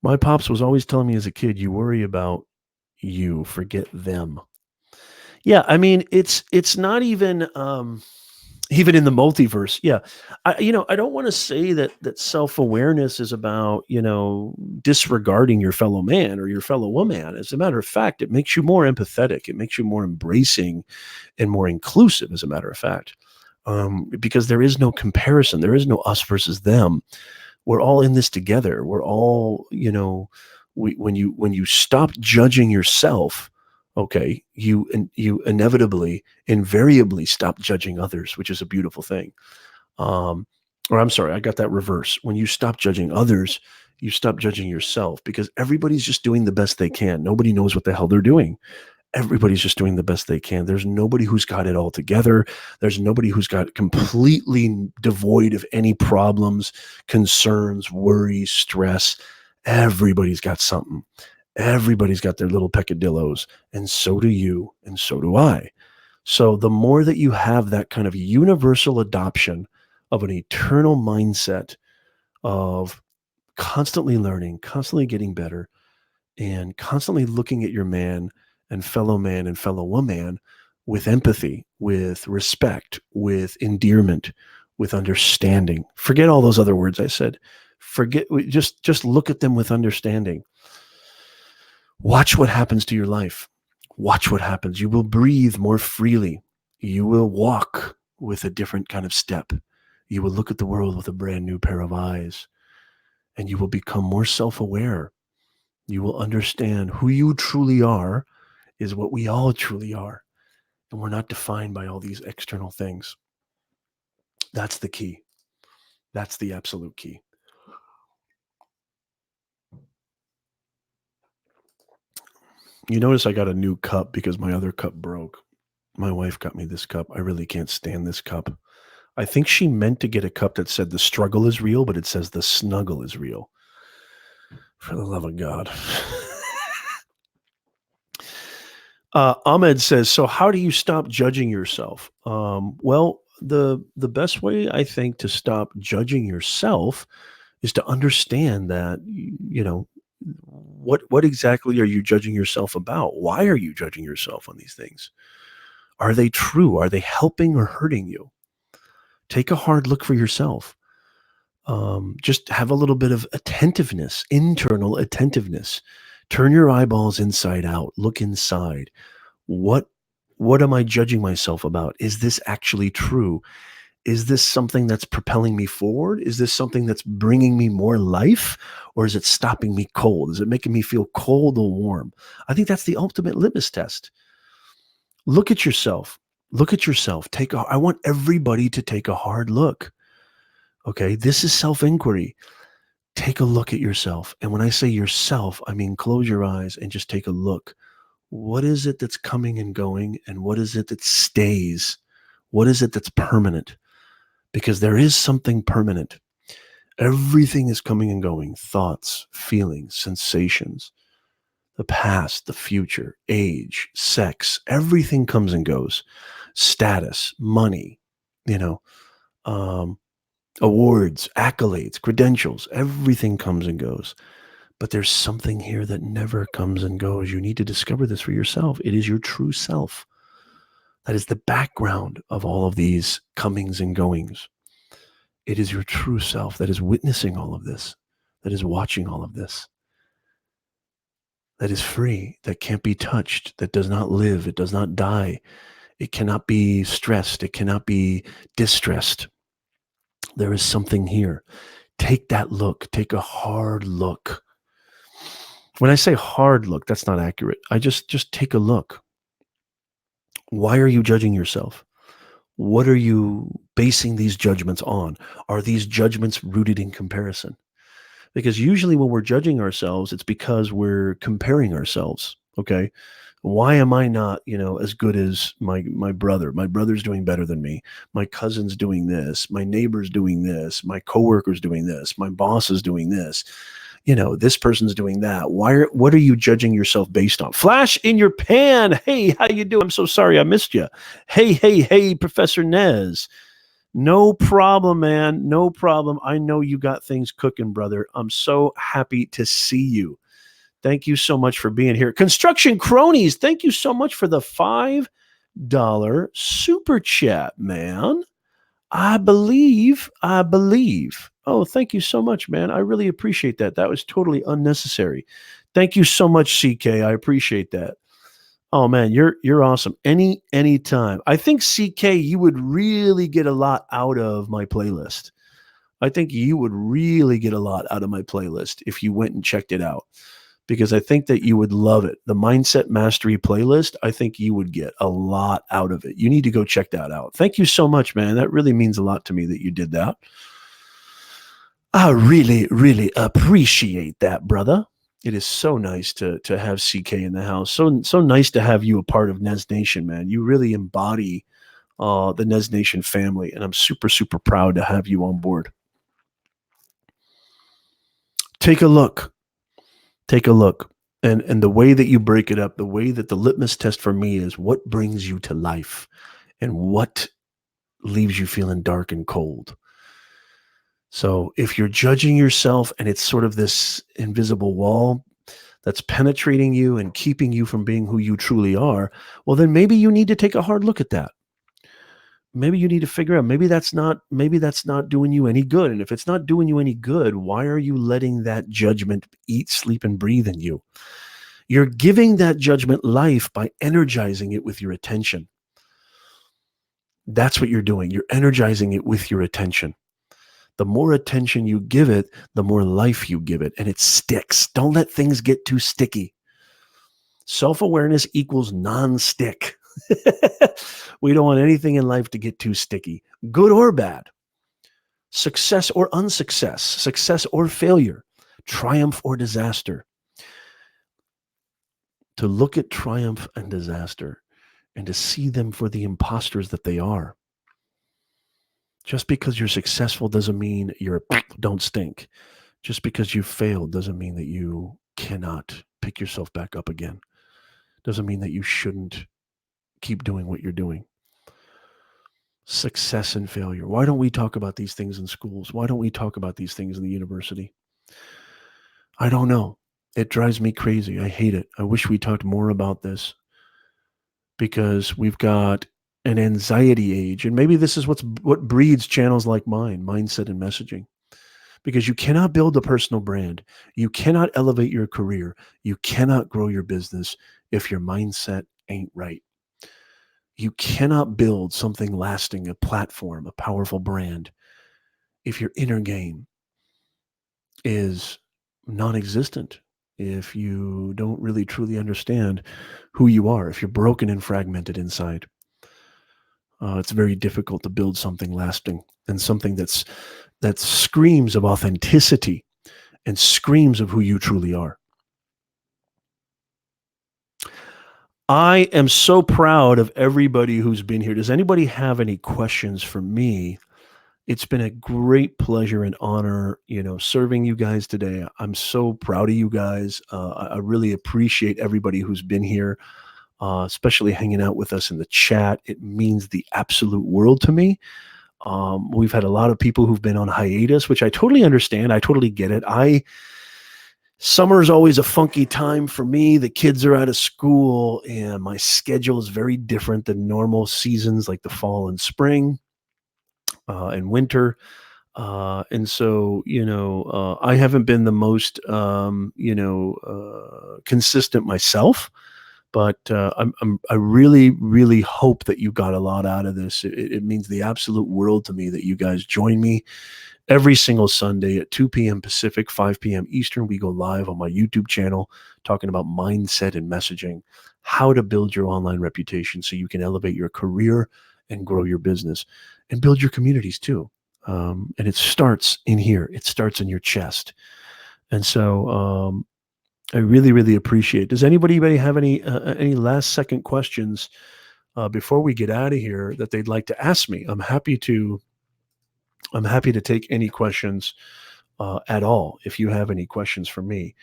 My pops was always telling me as a kid, you worry about you, forget them. Yeah, I mean, it's not even even in the multiverse. Yeah. I don't want to say that self-awareness is about, disregarding your fellow man or your fellow woman. As a matter of fact, it makes you more empathetic. It makes you more embracing and more inclusive, as a matter of fact. Because there is no comparison. There is no us versus them. We're all in this together. We're all, when you stop judging yourself, okay, you invariably stop judging others, which is a beautiful thing. Or I'm sorry, I got that reverse. When you stop judging others, you stop judging yourself, because everybody's just doing the best they can. Nobody knows what the hell they're doing. Everybody's just doing the best they can. There's nobody who's got it all together. There's nobody who's got completely devoid of any problems, concerns, worries, stress. Everybody's got something. Everybody's got their little peccadillos, and so do you, and so do I. So the more that you have that kind of universal adoption of an eternal mindset of constantly learning, constantly getting better, and constantly looking at your man and fellow woman with empathy, with respect, with endearment, with understanding. Forget all those other words I said. Just look at them with understanding. Watch what happens to your life. Watch what happens. You will breathe more freely. You will walk with a different kind of step. You will look at the world with a brand new pair of eyes, and you will become more self-aware. You will understand who you truly are is what we all truly are. And we're not defined by all these external things. That's the key. That's the absolute key. You notice I got a new cup because my other cup broke. My wife got me this cup. I really can't stand this cup. I think she meant to get a cup that said the struggle is real, but it says the snuggle is real. For the love of God. Ahmed says, so how do you stop judging yourself? Well, the best way I think to stop judging yourself is to understand that, what exactly are you judging yourself about? Why are you judging yourself on these things? Are they true? Are they helping or hurting you? Take a hard look for yourself. Just have a little bit of attentiveness, internal attentiveness. Turn your eyeballs inside out. Look inside. What am I judging myself about? Is this actually true? Is this something that's propelling me forward? Is this something that's bringing me more life? Or is it stopping me cold? Is it making me feel cold or warm? I think that's the ultimate litmus test. Look at yourself. Look at yourself. I want everybody to take a hard look. Okay, this is self-inquiry. Take a look at yourself. And when I say yourself, I mean close your eyes and just take a look. What is it that's coming and going? And what is it that stays? What is it that's permanent? Because there is something permanent. Everything is coming and going. Thoughts, feelings, sensations, the past, the future, age, sex, everything comes and goes. Status, money, awards, accolades, credentials, everything comes and goes. But there's something here that never comes and goes. You need to discover this for yourself. It is your true self. That is the background of all of these comings and goings. It is your true self that is witnessing all of this, that is watching all of this, that is free, that can't be touched, that does not live, it does not die. It cannot be stressed. It cannot be distressed. There is something here. Take that look. Take a hard look. When I say hard look, that's not accurate. I just take a look. Why are you judging yourself? What are you basing these judgments on? Are these judgments rooted in comparison? Because usually when we're judging ourselves, it's because we're comparing ourselves. Okay. Why am I not, as good as my brother? My brother's doing better than me. My cousin's doing this. My neighbor's doing this. My coworker's doing this. My boss is doing this. This person's doing that. What are you judging yourself based on? Flash in your pan. Hey, how you doing? I'm so sorry I missed you. Hey, Professor Nez. No problem, man. No problem. I know you got things cooking, brother. I'm so happy to see you. Thank you so much for being here. Construction Cronies, thank you so much for the $5 super chat, man. I believe. Oh, thank you so much, man. I really appreciate that. That was totally unnecessary. Thank you so much, CK. I appreciate that. Oh man, you're awesome. Anytime. I think CK, you would really get a lot out of my playlist. I think you would really get a lot out of my playlist if you went and checked it out, because I think that you would love it. The Mindset Mastery playlist, I think you would get a lot out of it. You need to go check that out. Thank you so much, man. That really means a lot to me that you did that. I really, really appreciate that, brother. It is so nice to have CK in the house. So nice to have you a part of Nez Nation, man. You really embody the Nez Nation family, and I'm super, super proud to have you on board. Take a look. Take a look. And the way that you break it up, the way that the litmus test for me is what brings you to life and what leaves you feeling dark and cold. So if you're judging yourself and it's sort of this invisible wall that's penetrating you and keeping you from being who you truly are, well, then maybe you need to take a hard look at that. maybe you need to figure out, maybe that's not doing you any good. And if it's not doing you any good, why are you letting that judgment eat, sleep, and breathe in you? You're giving that judgment life by energizing it with your attention. That's what you're doing. You're energizing it with your attention. The more attention you give it, the more life you give it, and it sticks. Don't let things get too sticky. Self-awareness equals non-stick. We don't want anything in life to get too sticky, good or bad, success or unsuccess, success or failure, triumph or disaster. To look at triumph and disaster and to see them for the imposters that they are. Just because you're successful doesn't mean you're don't stink. Just because you failed doesn't mean that you cannot pick yourself back up again. Doesn't mean that you shouldn't keep doing what you're doing. Success and failure. Why don't we talk about these things in schools? Why don't we talk about these things in the university? I don't know. It drives me crazy. I hate it. I wish we talked more about this, because we've got an anxiety age. And maybe this is what breeds channels like mine, Mindset and Messaging. Because you cannot build a personal brand. You cannot elevate your career. You cannot grow your business if your mindset ain't right. You cannot build something lasting, a platform, a powerful brand, if your inner game is non-existent, if you don't really truly understand who you are, if you're broken and fragmented inside. It's very difficult to build something lasting and something that screams of authenticity and screams of who you truly are. I am so proud of everybody who's been here. Does anybody have any questions for me? It's been a great pleasure and honor, serving you guys today. I'm so proud of you guys. I really appreciate everybody who's been here, especially hanging out with us in the chat. It means the absolute world to me. We've had a lot of people who've been on hiatus, which I totally understand. I totally get it. Summer is always a funky time for me. The kids are out of school and my schedule is very different than normal seasons like the fall and spring and winter. And so, I haven't been the most, consistent myself, but I really, really hope that you got a lot out of this. It means the absolute world to me that you guys join me every single Sunday at 2 p.m. Pacific, 5 p.m. Eastern. We go live on my YouTube channel talking about mindset and messaging, how to build your online reputation so you can elevate your career and grow your business and build your communities too. And it starts in here. It starts in your chest. And so I really, really appreciate it. Does anybody have any last second questions before we get out of here that they'd like to ask me? I'm happy to take any questions at all. If you have any questions for me,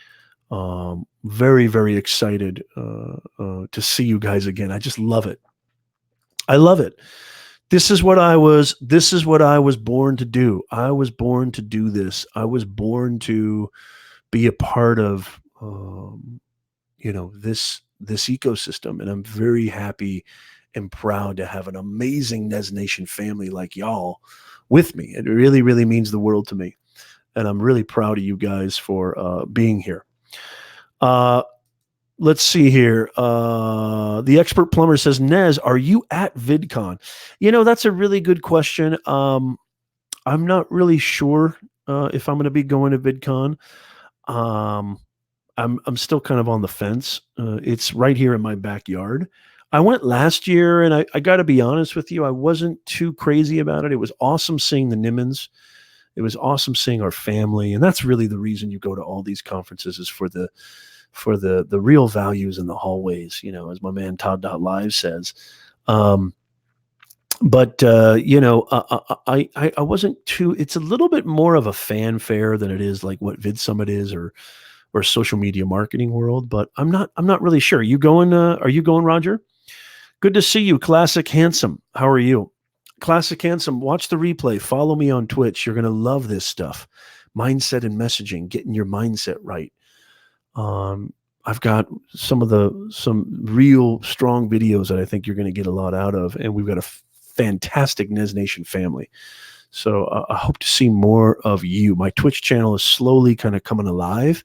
very, very excited to see you guys again. I just love it. I love it. This is what I was born to do. I was born to do this. I was born to be a part of, this ecosystem. And I'm very happy and proud to have an amazing Nez Nation family like y'all with me. It really, really means the world to me. And I'm really proud of you guys for being here. Let's see here. The expert plumber says, Nez, are you at VidCon? That's a really good question. I'm not really sure if I'm going to be going to VidCon. I'm still kind of on the fence. It's right here in my backyard. I went last year, and I got to be honest with you, I wasn't too crazy about it. It was awesome seeing the Nimmons. It was awesome seeing our family, and that's really the reason you go to all these conferences, is for the real values in the hallways, as my man Todd.Live says. But I wasn't too. It's a little bit more of a fanfare than it is like what VidSummit is, or social media marketing world. But I'm not really sure. You going? Are you going, Roger? Good to see you, Classic Handsome. How are you? Classic Handsome, watch the replay. Follow me on Twitch. You're going to love this stuff. Mindset and messaging, getting your mindset right. I've got some real strong videos that I think you're going to get a lot out of. And we've got a fantastic Nez Nation family. So I hope to see more of you. My Twitch channel is slowly kind of coming alive,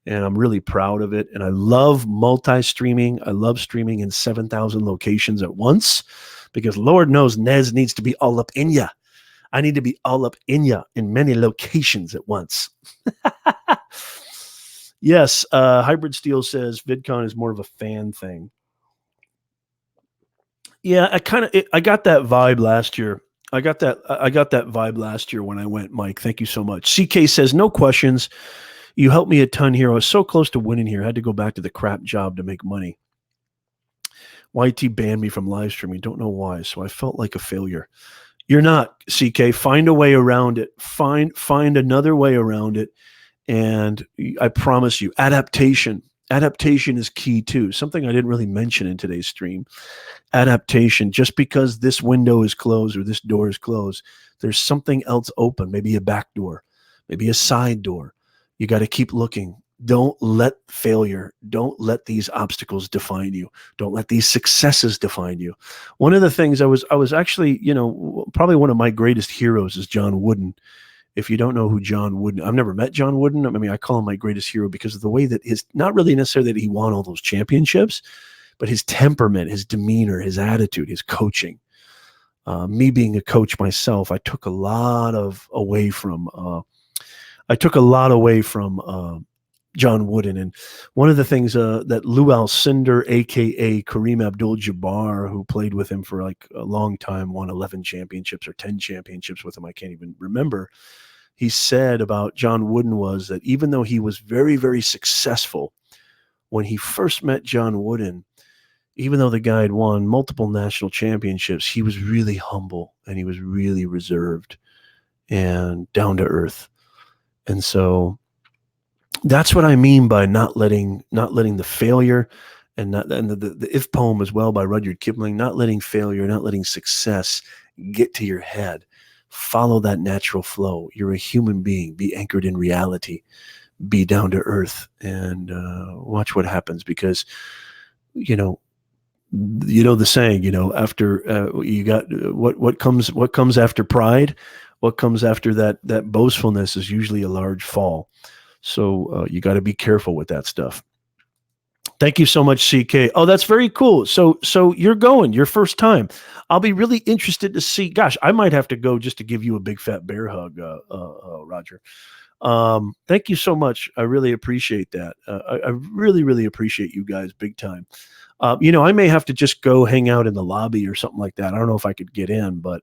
and I'm really proud of it. And I love multi-streaming. I love streaming in 7,000 locations at once, because Lord knows Nez needs to be all up in ya. I need to be all up in ya in many locations at once. Yes, Hybrid Steel says VidCon is more of a fan thing. Yeah, I got that vibe last year. I got that vibe last year when I went, Mike. Thank you so much. CK says, no questions. You helped me a ton here. I was so close to winning here. I had to go back to the crap job to make money. YT banned me from live streaming. Don't know why. So I felt like a failure. You're not, CK. Find a way around it. Find another way around it. And I promise you, adaptation. Adaptation is key too. Something I didn't really mention in today's stream. Adaptation. Just because this window is closed or this door is closed, there's something else open. Maybe a back door, maybe a side door. You got to keep looking. Don't let failure, don't let these obstacles define you. Don't let these successes define you. One of the things I was actually, probably one of my greatest heroes is John Wooden. If you don't know who John Wooden, I've never met John Wooden. I mean, I call him my greatest hero because of the way that not really necessarily that he won all those championships, but his temperament, his demeanor, his attitude, his coaching. Me being a coach myself, I took a lot away from John Wooden. And one of the things that Lou Alcindor, a.k.a. Kareem Abdul-Jabbar, who played with him for like a long time, won 11 championships or 10 championships with him, I can't even remember, he said about John Wooden was that even though he was very, very successful, when he first met John Wooden, even though the guy had won multiple national championships, he was really humble and he was really reserved and down to earth. And so that's what I mean by not letting the failure, and the If poem as well by Rudyard Kipling, not letting failure, not letting success get to your head. Follow that natural flow. You're a human being. Be anchored in reality. Be down to earth, and watch what happens. Because you know the saying. After you got what comes after pride, what comes after that boastfulness is usually a large fall. So you got to be careful with that stuff. Thank you so much, CK. Oh, that's very cool. So you're going your first time. I'll be really interested to see. Gosh, I might have to go just to give you a big fat bear hug, Roger. Thank you so much. I really appreciate that. I really, really appreciate you guys big time. I may have to just go hang out in the lobby or something like that. I don't know if I could get in, but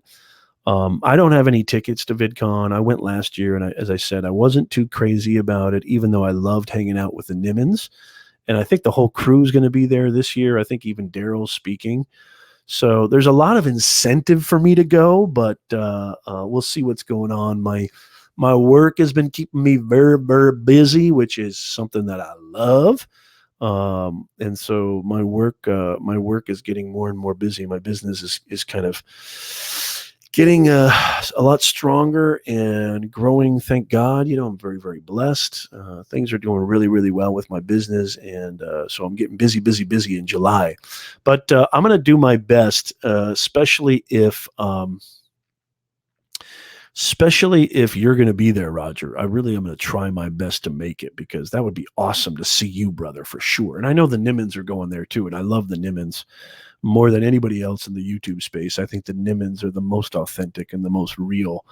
I don't have any tickets to VidCon. I went last year, and as I said, I wasn't too crazy about it, even though I loved hanging out with the Nimmons. And I think the whole crew is going to be there this year. I think even Daryl's speaking. So there's a lot of incentive for me to go, but we'll see what's going on. My work has been keeping me very, very busy, which is something that I love. And so my work is getting more and more busy. My business is kind of getting a lot stronger and growing. Thank God. I'm very, very blessed. Things are doing really, really well with my business. And so I'm getting busy in July. But I'm going to do my best, especially if you're going to be there, Roger. I really am going to try my best to make it, because that would be awesome to see you, brother, for sure. And I know the Nimmons are going there too. And I love the Nimmons more than anybody else in the YouTube space. I think the Nimmons are the most authentic and the most real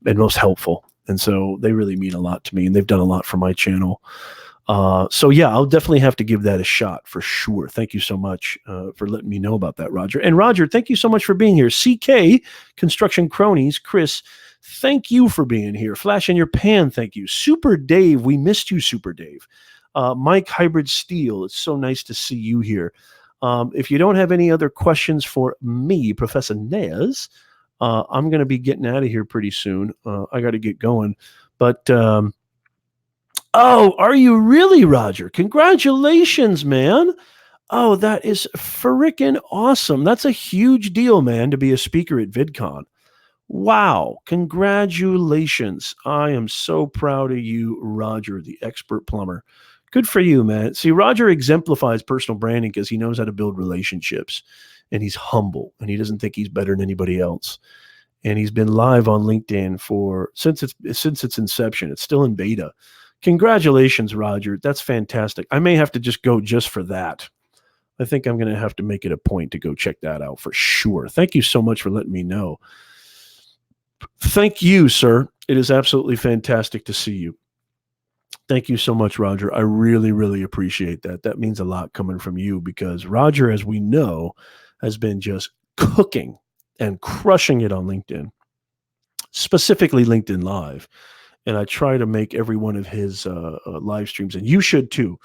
and most helpful. And so they really mean a lot to me, and they've done a lot for my channel. So yeah, I'll definitely have to give that a shot for sure. Thank you so much for letting me know about that, Roger. And Roger, thank you so much for being here. CK, Construction Cronies, Chris, thank you for being here. Flash in your pan, thank you. Super Dave, we missed you, Super Dave. Mike Hybrid Steel, it's so nice to see you here. If you don't have any other questions for me, Professor Nez, I'm going to be getting out of here pretty soon. I got to get going. But, oh, are you really, Roger? Congratulations, man. Oh, that is freaking awesome. That's a huge deal, man, to be a speaker at VidCon. Wow. Congratulations. I am so proud of you, Roger, the expert plumber. Good for you, man. See, Roger exemplifies personal branding because he knows how to build relationships. and he's humble, and he doesn't think he's better than anybody else. And he's been live on LinkedIn since its inception. It's still in beta. Congratulations, Roger. That's fantastic. I may have to just go just for that. I think I'm going to have to make it a point to go check that out for sure. Thank you so much for letting me know. Thank you, sir. It is absolutely fantastic to see you. Thank you so much, Roger. I really, really appreciate that. That means a lot coming from you, because Roger, as we know, has been just cooking and crushing it on LinkedIn, specifically LinkedIn Live. And I try to make every one of his live streams, and you should too.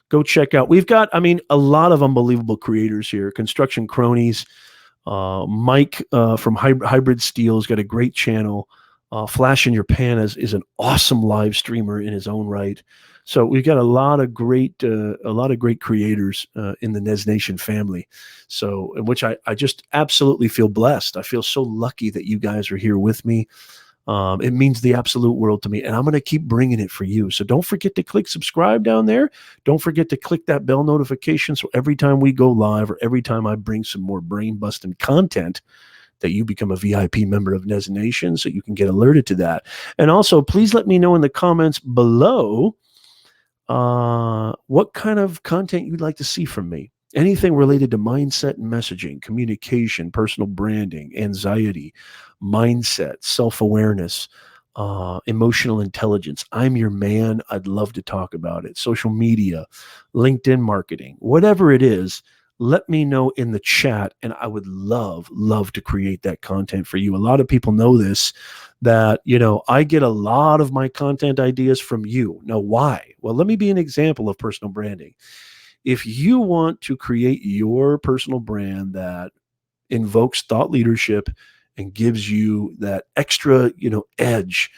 Go check out. We've got, a lot of unbelievable creators here. Construction Cronies. Mike from Hybrid Steel's got a great channel. Flash in Your Pan is an awesome live streamer in his own right. So we've got a lot of great creators in the Nez Nation family. So, in which I just absolutely feel blessed. I feel so lucky that you guys are here with me. It means the absolute world to me, and I'm going to keep bringing it for you. So don't forget to click subscribe down there. Don't forget to click that bell notification, so every time we go live or every time I bring some more brain busting content, that you become a VIP member of Nez Nation, so you can get alerted to that. And also, please let me know in the comments below what kind of content you'd like to see from me. Anything related to mindset and messaging, communication, personal branding, anxiety, mindset, self-awareness, emotional intelligence. I'm your man. I'd love to talk about it. Social media, LinkedIn marketing, whatever it is, let me know in the chat, and I would love to create that content for you. A lot of people know this, that, I get a lot of my content ideas from you. Now, why? Well, let me be an example of personal branding. If you want to create your personal brand that invokes thought leadership and gives you that extra, edge,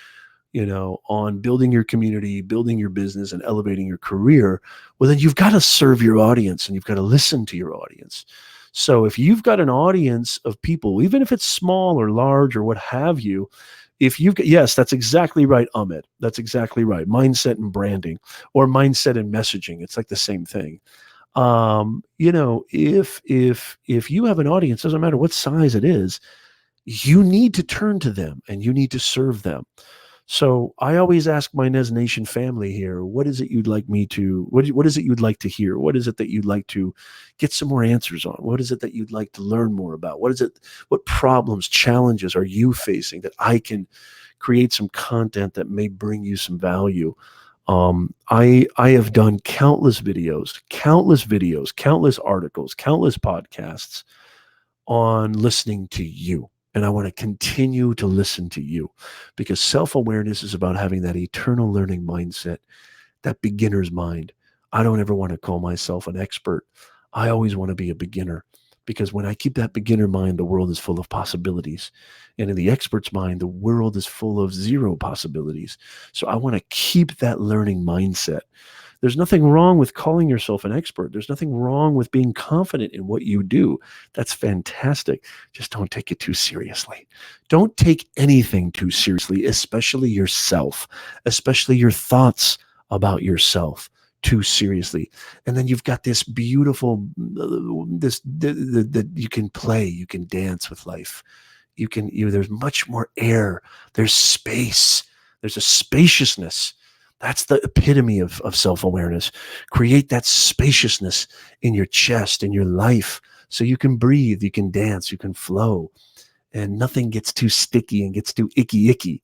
on building your community, building your business, and elevating your career, well, then you've got to serve your audience, and you've got to listen to your audience. So if you've got an audience of people, even if it's small or large or what have you, yes, that's exactly right, Amit. That's exactly right. Mindset and branding, or mindset and messaging. It's like the same thing. If you have an audience, doesn't matter what size it is, you need to turn to them and you need to serve them. So I always ask my Nez Nation family here, what is it you'd like me to, what is it you'd like to hear? What is it that you'd like to get some more answers on? What is it that you'd like to learn more about? What problems, challenges are you facing that I can create some content that may bring you some value? I have done countless videos, countless articles, countless podcasts on listening to you. And I want to continue to listen to you, because self-awareness is about having that eternal learning mindset, that beginner's mind. I don't ever want to call myself an expert. I always want to be a beginner, because when I keep that beginner mind, the world is full of possibilities. And in the expert's mind, the world is full of zero possibilities. So I want to keep that learning mindset. There's nothing wrong with calling yourself an expert. There's nothing wrong with being confident in what you do. That's fantastic. Just don't take it too seriously. Don't take anything too seriously, especially yourself, especially your thoughts about yourself too seriously. And then you've got this beautiful, that you can play, you can dance with life. There's much more air. There's space. There's a spaciousness. That's the epitome of self-awareness. Create that spaciousness in your chest, in your life, so you can breathe, you can dance, you can flow, and nothing gets too sticky and gets too icky.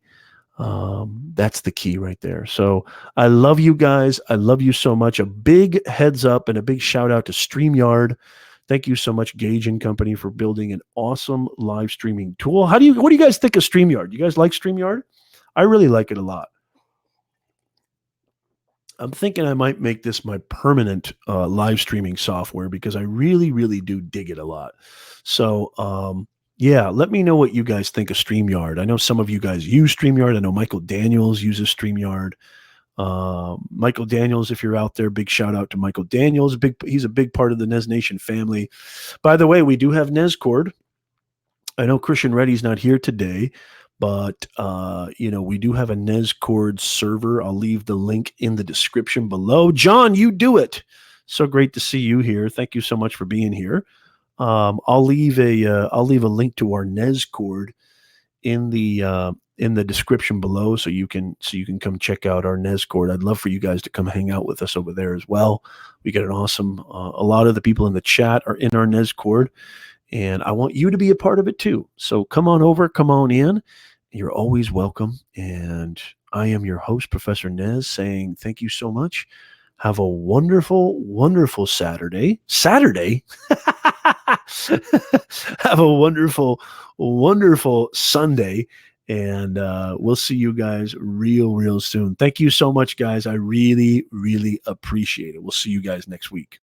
That's the key right there. So I love you guys. I love you so much. A big heads up and a big shout out to StreamYard. Thank you so much, Gage and Company, for building an awesome live streaming tool. What do you guys think of StreamYard? You guys like StreamYard? I really like it a lot. I'm thinking I might make this my permanent live streaming software, because I really, really do dig it a lot. So, yeah, let me know what you guys think of StreamYard. I know some of you guys use StreamYard. I know Michael Daniels uses StreamYard. Michael Daniels, if you're out there, big shout out to Michael Daniels. He's a big part of the Nez Nation family. By the way, we do have Nezcord. I know Christian Reddy's not here today, but we do have a Nezcord server. I'll leave the link in the description below. John, you do it. So great to see you here. Thank you so much for being here. I'll leave a link to our Nez cord in the description below, so you can come check out our Nez cord. I'd love for you guys to come hang out with us over there as well. We get an awesome. A lot of the people in the chat are in our Nez cord, and I want you to be a part of it too. So come on over, come on in. You're always welcome. And I am your host, Professor Nez, saying thank you so much. Have a wonderful, wonderful Saturday. Saturday? Have a wonderful, wonderful Sunday. And we'll see you guys real, real soon. Thank you so much, guys. I really, really appreciate it. We'll see you guys next week.